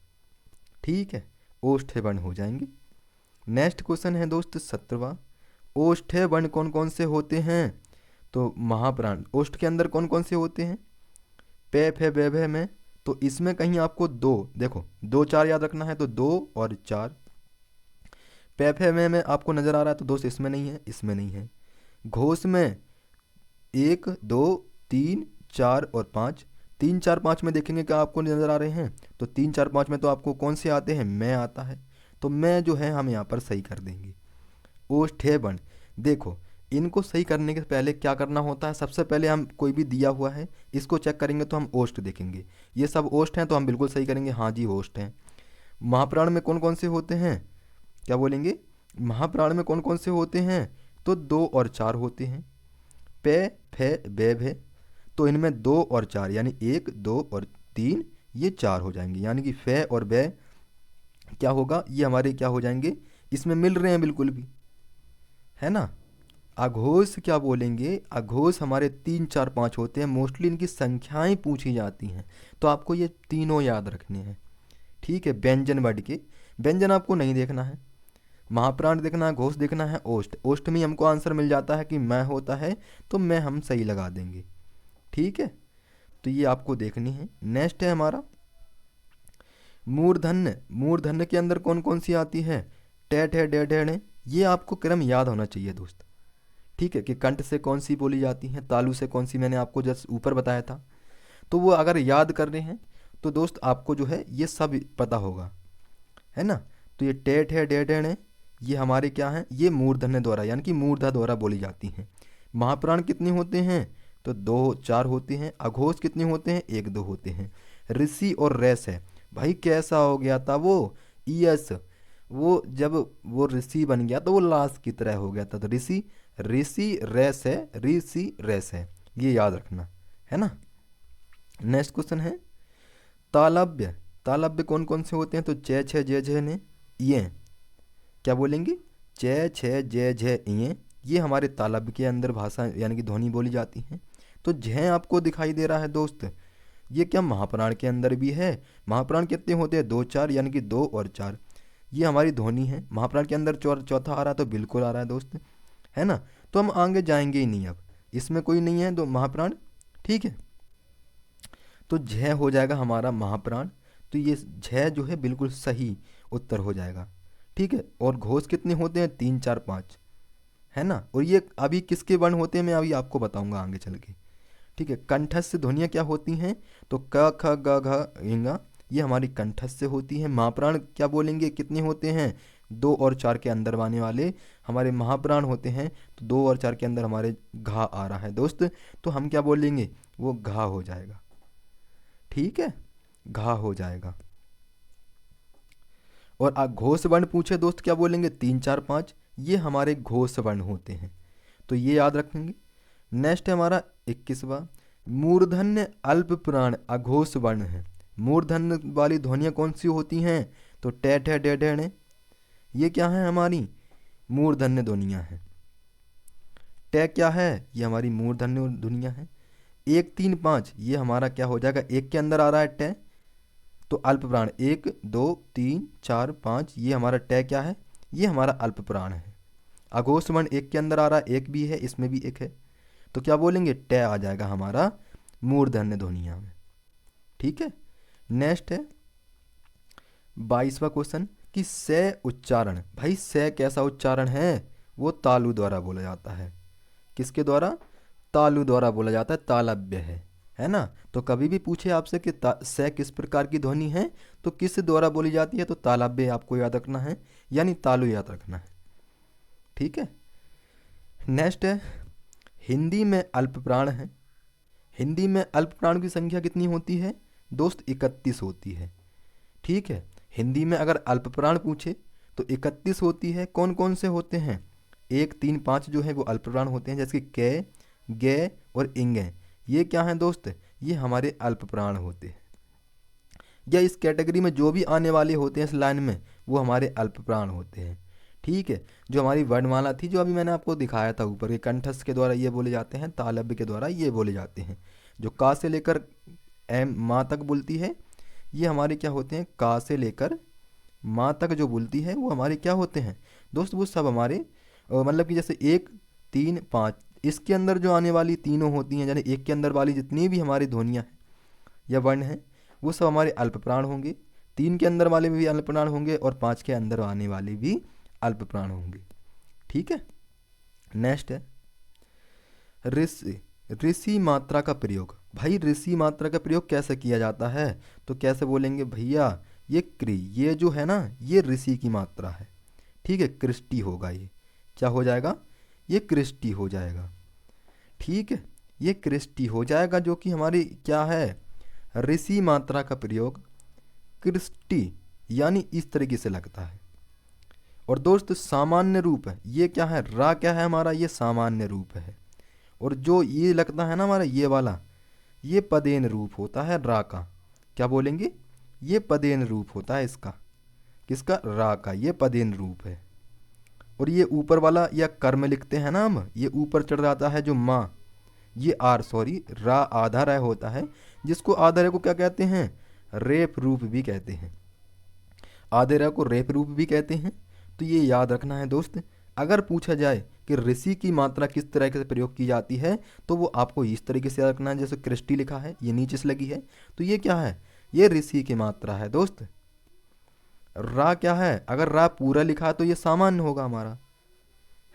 ठीक है, ओष्ठ्य वर्ण हो जाएंगे। नेक्स्ट क्वेश्चन है दोस्त 17वां, ओष्ठ्य वर्ण कौन कौन से होते हैं, तो महाप्राण ओष्ठ के अंदर कौन कौन से होते हैं, पे फे बे भे में। तो इसमें कहीं आपको दो, देखो दो चार याद रखना है, तो दो और चार। पे फे में आपको नजर आ रहा है, तो दोस्त इसमें नहीं है, इसमें नहीं है। घोष में एक दो तीन चार और पाँच, तीन चार पाँच में देखेंगे क्या आपको नज़र आ रहे हैं, तो तीन चार पाँच में तो आपको कौन से आते हैं, मैं आता है, तो मैं जो है हम यहाँ पर सही कर देंगे। ओष्ठ्य वर्ण, देखो इनको सही करने के पहले क्या करना होता है, सबसे पहले हम कोई भी दिया हुआ है इसको चेक करेंगे तो हम ओष्ठ देखेंगे, ये सब ओष्ठ हैं तो हम बिल्कुल सही करेंगे, हाँ जी ओष्ठ हैं। महाप्राण में कौन कौन से होते हैं, क्या बोलेंगे, महाप्राण में कौन कौन से होते हैं, तो दो और चार होते हैं। पे फे बे भे, तो इनमें दो और चार यानी एक दो और तीन ये चार हो जाएंगे, यानी कि फे और बे क्या होगा, ये हमारे क्या हो जाएंगे, इसमें मिल रहे हैं बिल्कुल भी, है ना। अघोष क्या बोलेंगे, अघोष हमारे तीन चार पाँच होते हैं, मोस्टली इनकी संख्याएं पूछी जाती हैं, तो आपको ये तीनों याद रखने हैं। ठीक है, व्यंजन वर्ड के, व्यंजन आपको नहीं देखना है, महाप्राण देखना है, घोष देखना है, ओष्ठ, ओष्ठ में हमको आंसर मिल जाता है कि मैं होता है, तो मैं हम सही लगा देंगे। ठीक है, तो ये आपको देखनी है। नेक्स्ट है हमारा मूर्धन्य, मूर्धन्य के अंदर कौन कौन सी आती है, टे ठे डे ढे, ये आपको क्रम याद होना चाहिए दोस्त। ठीक है, कि कंठ से कौन सी बोली जाती है, तालु से कौन सी, मैंने आपको जस्ट ऊपर बताया था, तो वो अगर याद कर रहे हैं तो दोस्त आपको जो है ये सब पता होगा, है ना। तो ये टे ठे डे ढे ये हमारे क्या हैं, ये मूर्धन्य द्वारा यानी कि मूर्धा द्वारा बोली जाती हैं। महाप्राण कितने होते हैं, तो दो चार होते हैं। अघोष कितने होते हैं, एक दो होते हैं। ऋषि और रेस है, भाई कैसा हो गया था वो ईयस, वो जब वो ऋषि बन गया तो वो लाश की तरह हो गया था, तो ऋषि, ऋषि रेस है, ऋषि रेस है, ये याद रखना है ना। नेक्स्ट क्वेश्चन है तालव्य, तालव्य कौन कौन से होते हैं, तो चे छे जे झे ने ये, क्या बोलेंगे, चे छे जे झे ये हमारे तालव्य के अंदर भाषा यानी कि ध्वनि बोली जाती है। तो झे आपको दिखाई दे रहा है दोस्त, ये क्या महाप्राण के अंदर भी है, महाप्राण कितने होते हैं, दो चार यानी कि दो और चार, ये हमारी ध्वनि है। महाप्राण के अंदर चौथा आ रहा है, तो बिल्कुल आ रहा है दोस्त, है ना। तो हम आगे जाएंगे ही नहीं, अब इसमें कोई नहीं है दो महाप्राण। ठीक है, तो झ हो जाएगा हमारा महाप्राण, तो ये झ जो है बिल्कुल सही उत्तर हो जाएगा। ठीक है, और घोष कितने होते हैं, तीन चार पाँच, है ना। और ये अभी किसके वर्ण होते हैं मैं अभी आपको बताऊंगा आगे चल के। ठीक है, कंठस्थ ध्वनियाँ क्या होती हैं, तो क ख ग घ ङ ये हमारी कंठस्थ होती है। महाप्राण क्या बोलेंगे, कितने होते हैं, दो और चार के अंदर आने वाले हमारे महाप्राण होते हैं, तो दो और चार के अंदर हमारे घा आ रहा है दोस्त, तो हम क्या बोलेंगे, वो घा हो जाएगा। ठीक है, घा हो जाएगा। और घोष वर्ण पूछे दोस्त क्या बोलेंगे, तीन चार पाँच ये हमारे घोष वर्ण होते हैं, तो ये याद रखेंगे। नेक्स्ट है हमारा 21वां मूर्धन्य अल्प प्राण अघोष वर्ण है। मूर्धन्य वाली ध्वनियाँ कौन सी होती हैं, तो टे ठे डे ढे ये क्या है, हमारी मूर्धन्य ध्वनियाँ हैं। टे क्या है, ये हमारी मूर्धन्य ध्वनियाँ हैं। एक तीन पाँच ये हमारा क्या हो जाएगा, एक के अंदर आ रहा है टे, तो अल्प प्राण एक दो तीन चार पाँच ये हमारा टे क्या है, ये हमारा अल्प प्राण है। अघोष वर्ण एक के अंदर आ रहा है, एक भी है, इसमें भी एक है, तो क्या बोलेंगे, टे आ जाएगा हमारा मूर्धन्य ध्वनिया में। ठीक है, नेक्स्ट है 22वां क्वेश्चन कि से उच्चारण, भाई से कैसा उच्चारण है, वो तालु द्वारा बोला जाता है। किसके द्वारा, तालु द्वारा बोला जाता है, तालव्य है ना। तो कभी भी पूछे आपसे कि से किस प्रकार की ध्वनि है तो किस द्वारा बोली जाती है, तो तालव्य आपको याद रखना है, यानी तालु याद रखना है। ठीक है। नेक्स्ट है, हिंदी में अल्प प्राण है। हिंदी में अल्प प्राण की संख्या कितनी होती है दोस्त? 31 होती है। ठीक है। हिंदी में अगर अल्प प्राण पूछे तो 31 होती है। कौन कौन से होते हैं? 1, 3, 5 जो है वो अल्प प्राण होते हैं, जैसे कै, गे और इंगे। ये क्या हैं दोस्त? ये हमारे अल्प प्राण होते हैं, या इस कैटेगरी में जो भी आने वाले होते हैं इस लाइन में वो हमारे अल्प प्राण होते हैं। ठीक है। जो हमारी वर्णमाला थी, जो अभी मैंने आपको दिखाया था ऊपर, के कंठस्थ के द्वारा ये बोले जाते हैं, तालव्य के द्वारा ये बोले जाते हैं। जो का से लेकर एम माँ तक बोलती है, ये हमारे क्या होते हैं? का से लेकर माँ तक जो बोलती है वो हमारे क्या होते हैं दोस्त? वो सब हमारे मतलब कि जैसे 1, 3, 5, इसके अंदर जो आने वाली तीनों होती हैं, यानी एक के अंदर वाली जितनी भी हमारी ध्वनियाँ हैं या वर्ण हैं वो सब हमारे अल्प प्राण होंगे। 3 के अंदर वाले भी अल्प प्राण होंगे और 5 के अंदर आने वाले भी अल्प प्राण होंगे। ठीक है। नेक्स्ट है ऋषि। ऋषि मात्रा का प्रयोग। भाई ऋषि मात्रा का प्रयोग कैसे किया जाता है? तो कैसे बोलेंगे भैया? ये क्री, ये जो है ना, ये ऋषि की मात्रा है। ठीक है। कृष्टि होगा, ये क्या हो जाएगा? ये कृष्टि हो जाएगा। ठीक है। ये कृष्टि हो जाएगा, जो कि हमारी क्या है? ऋषि मात्रा का प्रयोग कृष्टि, यानी इस तरीके से लगता है। और दोस्त सामान्य रूप है, ये क्या है? रा क्या है हमारा? ये सामान्य रूप है। और जो ये लगता है ना हमारा ये वाला, ये पदेन रूप होता है रा का। क्या बोलेंगे? ये पदेन रूप होता है इसका। किसका? रा का। ये पदेन रूप है। और ये ऊपर वाला या कर्म लिखते हैं ना हम, ये ऊपर चढ़ जाता है जो माँ, ये रा आधा रह होता है, जिसको आधा रह को क्या कहते हैं? रेप रूप भी कहते हैं। आधे रह को रेप रूप भी कहते हैं। तो ये याद रखना है दोस्त। अगर पूछा जाए कि ऋषि की मात्रा किस तरह से प्रयोग की जाती है तो वो आपको इस तरीके से याद रखना है। जैसे कृष्टि लिखा है, ये नीचे से लगी है, तो ये क्या है? ये ऋषि की मात्रा है दोस्त। रा क्या है? अगर रा पूरा लिखा तो ये सामान्य होगा हमारा,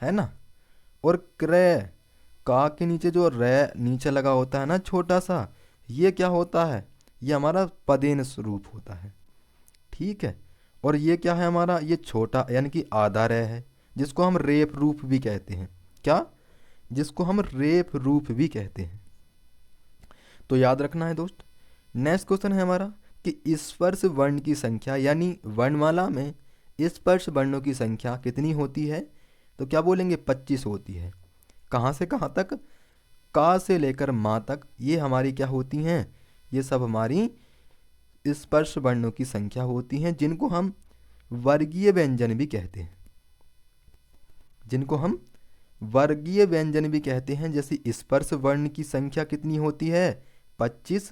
है ना। और क्रय, का के नीचे जो रे नीचे लगा होता है ना छोटा सा, ये क्या होता है? ये हमारा पदेन स्वरूप होता है। ठीक है। और ये क्या है हमारा? ये छोटा यानी कि आधा रे है, जिसको हम रेप रूप भी कहते हैं। क्या? जिसको हम रेप रूप भी कहते हैं। तो याद रखना है दोस्त। नेक्स्ट क्वेश्चन है हमारा कि स्पर्श वर्ण की संख्या, यानी वर्णमाला में स्पर्श वर्णों की संख्या कितनी होती है? तो क्या बोलेंगे? 25 होती है। कहाँ से कहाँ तक? का से लेकर माँ तक। ये हमारी क्या होती हैं? ये सब हमारी स्पर्श वर्णों की संख्या होती हैं, जिनको हम वर्गीय व्यंजन भी कहते हैं। जिनको हम वर्गीय व्यंजन भी कहते हैं। जैसे स्पर्श वर्ण की संख्या कितनी होती है? 25,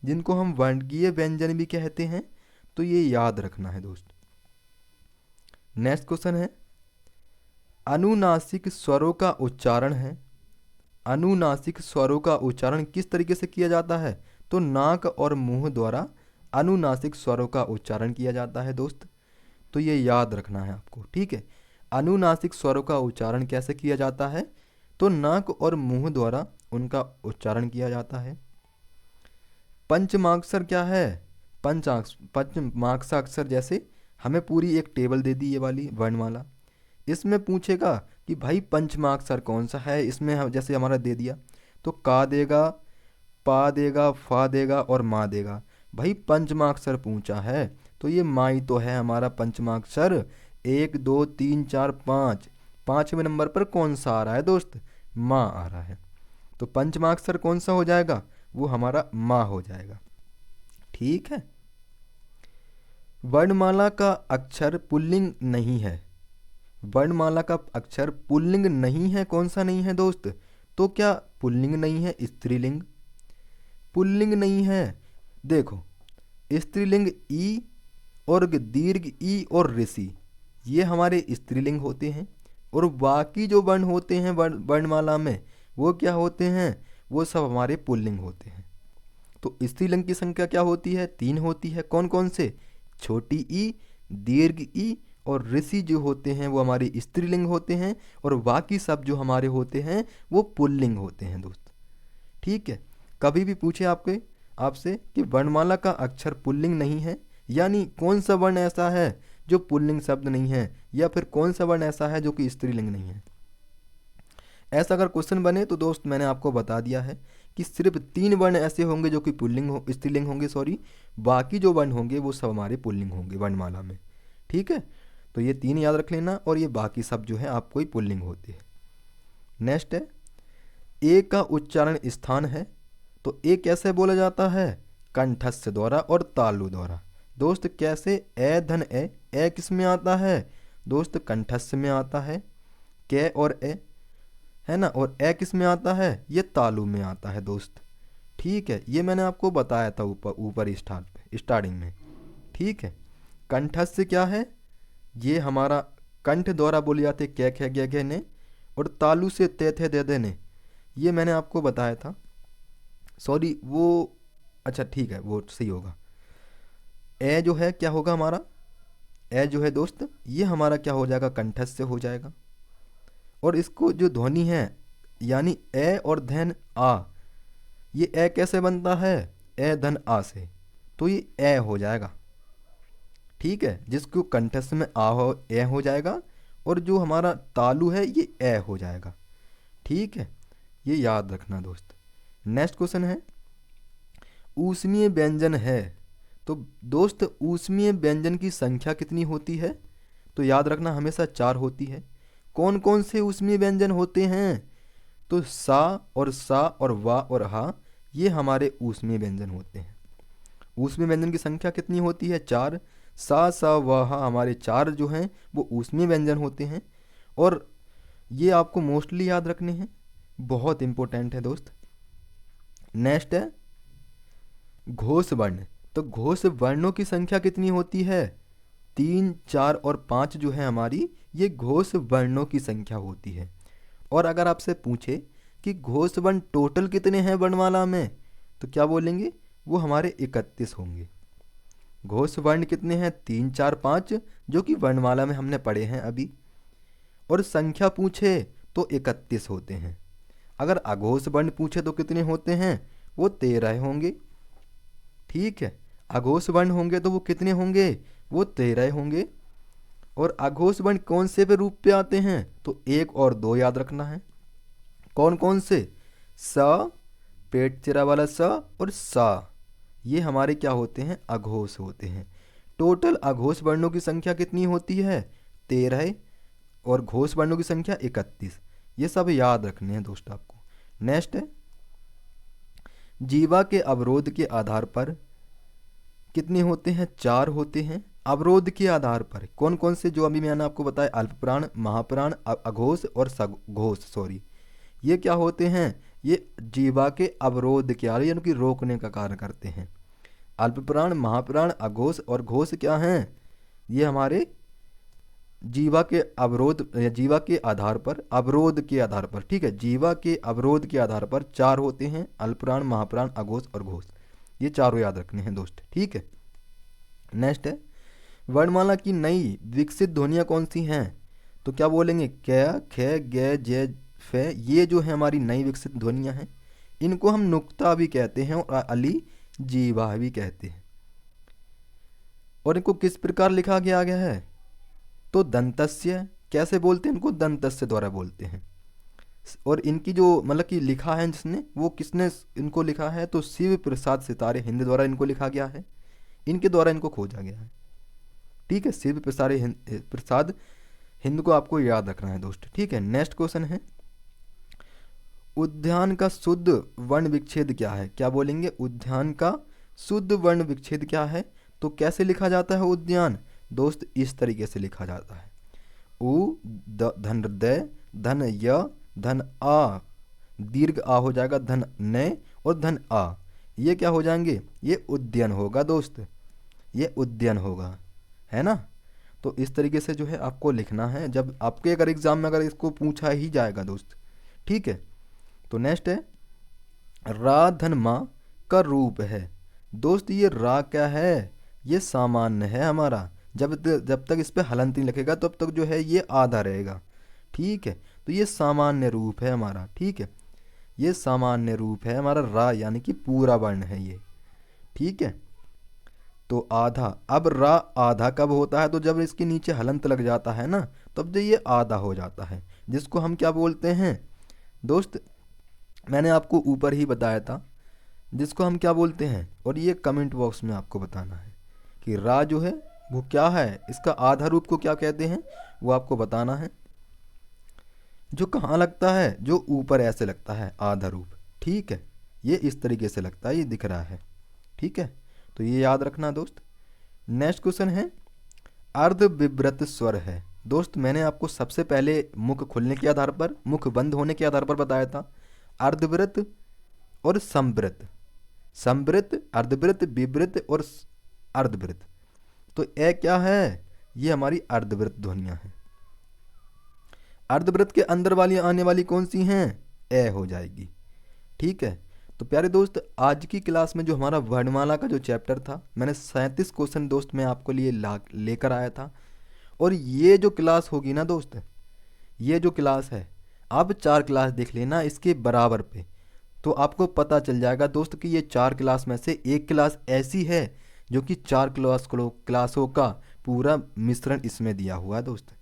जिनको हम वर्गीय व्यंजन भी कहते हैं। तो ये याद रखना है दोस्त। नेक्स्ट क्वेश्चन है, अनुनासिक स्वरों का उच्चारण है। अनुनासिक स्वरों का उच्चारण किस तरीके से किया जाता है? तो नाक और मुंह द्वारा अनुनासिक स्वरों का उच्चारण किया जाता है दोस्त। तो ये याद रखना है आपको। ठीक है। अनुनासिक स्वरों का उच्चारण कैसे किया जाता है? तो नाक और मुंह द्वारा उनका उच्चारण किया जाता है। पंचमाक्षर क्या है? पंचमाक्षर, जैसे हमें पूरी एक टेबल दे दी ये वाली वर्णमाला, इसमें पूछेगा कि भाई पंचमाक्षर कौन सा है। इसमें जैसे हमारा दे दिया तो का देगा, पा देगा, फा देगा और मा देगा। भाई पंचमाक्षर पूछा है तो ये माई तो है हमारा पंचमाक्षर। 1, 2, 3, 4, 5, 5वें नंबर पर कौन सा आ रहा है दोस्त? माँ आ रहा है। तो पंचमाक्षर कौन सा हो जाएगा? वो हमारा माँ हो जाएगा। ठीक है। वर्णमाला का अक्षर पुल्लिंग नहीं है। वर्णमाला का अक्षर पुल्लिंग नहीं है। कौन सा नहीं है दोस्त? तो क्या पुल्लिंग नहीं है? स्त्रीलिंग। पुल्लिंग नहीं है। देखो, स्त्रीलिंग ई और दीर्घ ई और ऋषि, ये हमारे स्त्रीलिंग होते हैं। और बाकी जो वर्ण होते हैं वर्णमाला में वो क्या होते हैं? वो सब हमारे पुल्लिंग होते हैं। तो स्त्रीलिंग की संख्या क्या होती है? 3 होती है। कौन कौन से? छोटी ई, दीर्घ ई और ऋषि जो होते हैं वो हमारे स्त्रीलिंग होते हैं। और बाकी सब जो हमारे होते हैं वो पुल्लिंग होते हैं दोस्त। ठीक है। कभी भी पूछे आपसे कि वर्णमाला का अक्षर पुल्लिंग नहीं है, यानी कौन सा वर्ण ऐसा है जो पुल्लिंग शब्द नहीं है, या फिर कौन सा वर्ण ऐसा है जो कि स्त्रीलिंग नहीं है। ऐसा अगर क्वेश्चन बने तो दोस्त मैंने आपको बता दिया है कि सिर्फ 3 वर्ण ऐसे होंगे जो कि स्त्रीलिंग होंगे, बाकी जो वर्ण होंगे वो सब हमारे पुल्लिंग होंगे वर्णमाला में। ठीक है, तो ये 3 याद रख लेना, और ये बाकी सब जो है आपको ही पुल्लिंग होते हैं। नेक्स्ट है, ए का उच्चारण स्थान है, तो ए कैसे बोला जाता है? कंठस्थ द्वारा और तालु द्वारा। दोस्त कैसे? ए धन ए किस में आता है दोस्त? कंठस्थ में आता है, कै और ए, है ना। और ए किस में आता है? ये तालु में आता है दोस्त। ठीक है, ये मैंने आपको बताया था ऊपर स्टार्टिंग में। ठीक है, कंठस्थ क्या है? ये हमारा कंठ द्वारा बोले जाते कै खे गे गे ने, और तालु से ते थे दे दे ने, ये मैंने आपको बताया था। सॉरी वो, अच्छा ठीक है वो सही होगा। ए जो है क्या होगा हमारा? ए जो है दोस्त ये हमारा क्या हो जाएगा? कंठस्थ से हो जाएगा। और इसको जो ध्वनि है यानी ए और धन आ, ये ए कैसे बनता है? ए धन आ से, तो ये ए हो जाएगा। ठीक है, जिसको कंठस्थ में आ हो ए हो जाएगा, और जो हमारा तालु है ये ए हो जाएगा। ठीक है, ये याद रखना दोस्त। नेक्स्ट क्वेश्चन है, ऊष्मीय व्यंजन है, तो दोस्त ऊष्मीय व्यंजन की संख्या कितनी होती है? तो याद रखना हमेशा 4 होती है। कौन कौन से ऊष्मीय व्यंजन होते हैं? तो सा और वा और हा, ये हमारे ऊष्मीय व्यंजन होते हैं। ऊष्मीय व्यंजन की संख्या कितनी होती है? 4। सा वा हा हमारे 4 जो हैं वो ऊष्मीय व्यंजन होते हैं, और ये आपको मोस्टली याद रखने हैं, बहुत इंपॉर्टेंट है दोस्त। नेक्स्ट है घोष वर्ण, तो घोष वर्णों की संख्या कितनी होती है? 3, 4 और 5 जो है हमारी, ये घोष वर्णों की संख्या होती है। और अगर आपसे पूछे कि घोष वर्ण टोटल कितने हैं वर्णमाला में, तो क्या बोलेंगे? वो हमारे 31 होंगे। घोष वर्ण कितने हैं? 3, 4, 5, जो कि वर्णमाला में हमने पढ़े हैं अभी। और संख्या पूछे तो 31 होते हैं। अगर अघोष वर्ण पूछे तो कितने होते हैं? वो 13 होंगे। ठीक है, अघोष वर्ण होंगे तो वो कितने होंगे? वो 13 होंगे। और अघोष वर्ण कौन से पे रूप पे आते हैं? तो 1 और 2 याद रखना है। कौन कौन से? स, पेट चिरा वाला स और सा, ये हमारे क्या होते हैं? अघोष होते हैं। टोटल अघोष वर्णों की संख्या कितनी होती है? 13, और घोष वर्णों की संख्या 31। ये सब याद रखने हैं दोस्त आपको। नेक्स्ट है, जीवा के अवरोध के आधार पर कितने होते हैं? 4 होते हैं। अवरोध के आधार पर कौन कौन से? जो अभी मैंने आपको बताया, अल्पप्राण, महाप्राण, अघोष और सघोष, ये क्या होते हैं? ये जीवा के अवरोध के आधार यानी कि रोकने का कार्य करते हैं। अल्पप्राण, महाप्राण, अघोष और घोष क्या हैं? ये हमारे जीवा के अवरोध या जीवा के आधार पर, अवरोध के आधार पर। ठीक है, जीवा के अवरोध के आधार पर 4 होते हैं, अल्पप्राण, महाप्राण, अघोष और घोष। ये चारों याद रखने हैं दोस्त। ठीक है, नेक्स्ट है, वर्णमाला की नई विकसित ध्वनियाँ कौन सी हैं? तो क्या बोलेंगे? कै, खे, गे, जे, फे, ये जो है हमारी नई विकसित ध्वनियाँ हैं। इनको हम नुक्ता भी कहते हैं और अली जीवा भी कहते हैं। और इनको किस प्रकार लिखा गया है? तो दंतस्य, कैसे बोलते हैं इनको? दंतस्य द्वारा बोलते हैं। और इनकी जो मतलब कि लिखा है जिसने, वो किसने इनको लिखा है? तो शिव प्रसाद सितारे हिंद द्वारा इनको लिखा गया है, इनके द्वारा इनको खोजा गया है। ठीक है, शिव प्रसाद हिंद को आपको याद रखना है दोस्त। ठीक है, नेक्स्ट क्वेश्चन है, उद्यान का शुद्ध वर्ण विच्छेद क्या है? क्या बोलेंगे? उद्यान का शुद्ध वर्ण विच्छेद क्या है? तो कैसे लिखा जाता है उद्यान दोस्त? इस तरीके से लिखा जाता है, उ धन द धन य धन आ, दीर्घ आ हो जाएगा, धन न और धन आ, ये क्या हो जाएंगे? ये उद्यान होगा दोस्त, ये उद्यान होगा, है ना। तो इस तरीके से जो है आपको लिखना है, जब आपके अगर एग्जाम में अगर इसको पूछा ही जाएगा दोस्त। ठीक है, तो नेक्स्ट है, रा धन मा का रूप है। दोस्त ये रा क्या है? ये सामान्य है हमारा, जब तक इस पे हलंत नहीं लिखेगा तब तक जो है ये आधा रहेगा। ठीक है, तो ये सामान्य रूप है हमारा। ठीक है, ये सामान्य रूप है हमारा रा, यानी कि पूरा वर्ण है ये। ठीक है, तो आधा। अब रा आधा कब होता है? तो जब इसके नीचे हलंत लग जाता है ना, तब जो ये आधा हो जाता है, जिसको हम क्या बोलते हैं दोस्त? मैंने आपको ऊपर ही बताया था, जिसको हम क्या बोलते हैं। और ये कमेंट बॉक्स में आपको बताना है कि रा जो है वो क्या है, इसका आधा रूप को क्या कहते हैं, वो आपको बताना है। जो कहाँ लगता है? जो ऊपर ऐसे लगता है आधा रूप। ठीक है, ये इस तरीके से लगता है, ये दिख रहा है। ठीक है, तो ये याद रखना दोस्त। नेक्स्ट क्वेश्चन है अर्धविव्रत स्वर है। दोस्त मैंने आपको सबसे पहले मुख खुलने के आधार पर, मुख बंद होने के आधार पर बताया था अर्धवृत और समवृत। समवृत, अर्धवृत, विवृत और अर्धवृत। तो ए क्या है? ये हमारी अर्धवृत ध्वनियां हैं। अर्धवृत के अंदर वाली आने वाली कौन सी हैं? ए हो जाएगी। ठीक है, तो प्यारे दोस्त आज की क्लास में जो हमारा वर्णमाला का जो चैप्टर था, मैंने 37 क्वेश्चन दोस्त मैं आपको लिए लेकर आया था। और ये जो क्लास होगी ना दोस्त, ये जो क्लास है, आप 4 क्लास देख लेना इसके बराबर पे, तो आपको पता चल जाएगा दोस्त कि ये 4 क्लास में से एक क्लास ऐसी है जो कि 4 क्लासों का पूरा मिश्रण इसमें दिया हुआ है दोस्त।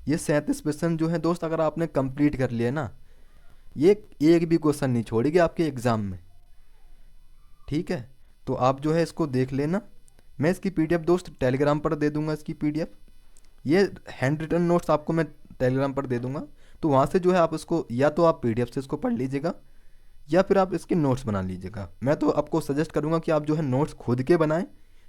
ये 37 क्वेश्चन जो है दोस्त, अगर आपने कंप्लीट कर लिया ना, ये एक भी क्वेश्चन नहीं छोड़ेगी आपके एग्ज़ाम में। ठीक है, तो आप जो है इसको देख लेना। मैं इसकी पीडीएफ दोस्त टेलीग्राम पर दे दूंगा। इसकी पीडीएफ, ये हैंड रिटन नोट्स आपको मैं टेलीग्राम पर दे दूंगा, तो वहाँ से जो है आप इसको, या तो आप पीडीएफ से इसको पढ़ लीजिएगा या फिर आप इसके नोट्स बना लीजिएगा। मैं तो आपको सजेस्ट करूँगा कि आप जो है नोट्स खुद के बनाएं,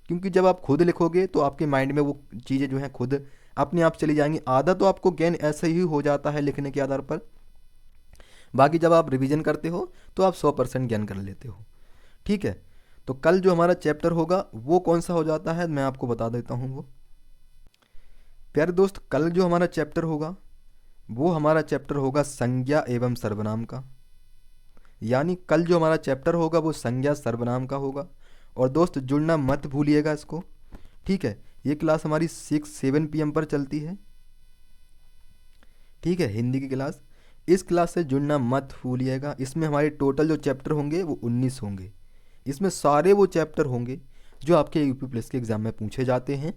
क्योंकि जब आप खुद लिखोगे तो आपके माइंड में वो चीज़ें जो हैं खुद अपने आप चली जाएंगी। आधा तो आपको ज्ञान ऐसे ही हो जाता है लिखने के आधार पर, बाकी जब आप रिवीजन करते हो तो आप 100% ज्ञान कर लेते हो। ठीक है, तो कल जो हमारा चैप्टर होगा वो कौन सा हो जाता है, मैं आपको बता देता हूँ। वो प्यारे दोस्त, कल जो हमारा चैप्टर होगा वो हमारा चैप्टर होगा संज्ञा एवं सर्वनाम का। यानी कल जो हमारा चैप्टर होगा वो संज्ञा सर्वनाम का होगा। और दोस्त जुड़ना मत भूलिएगा इसको। ठीक है, ये क्लास हमारी 6-7 PM पर चलती है। ठीक है, हिंदी की क्लास, इस क्लास से जुड़ना मत भूलिएगा। इसमें हमारे टोटल जो चैप्टर होंगे वो 19 होंगे। इसमें सारे वो चैप्टर होंगे जो आपके यूपी प्लस के एग्ज़ाम में पूछे जाते हैं।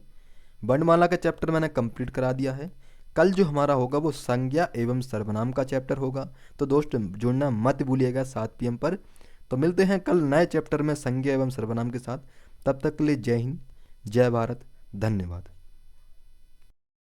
वर्णमाला का चैप्टर मैंने कंप्लीट करा दिया है। कल जो हमारा होगा वो संज्ञा एवं सर्वनाम का चैप्टर होगा। तो दोस्त जुड़ना मत भूलिएगा 7 PM पर। तो मिलते हैं कल नए चैप्टर में संज्ञा एवं सर्वनाम के साथ। तब तक के लिए जय हिंद, जय भारत, धन्यवाद।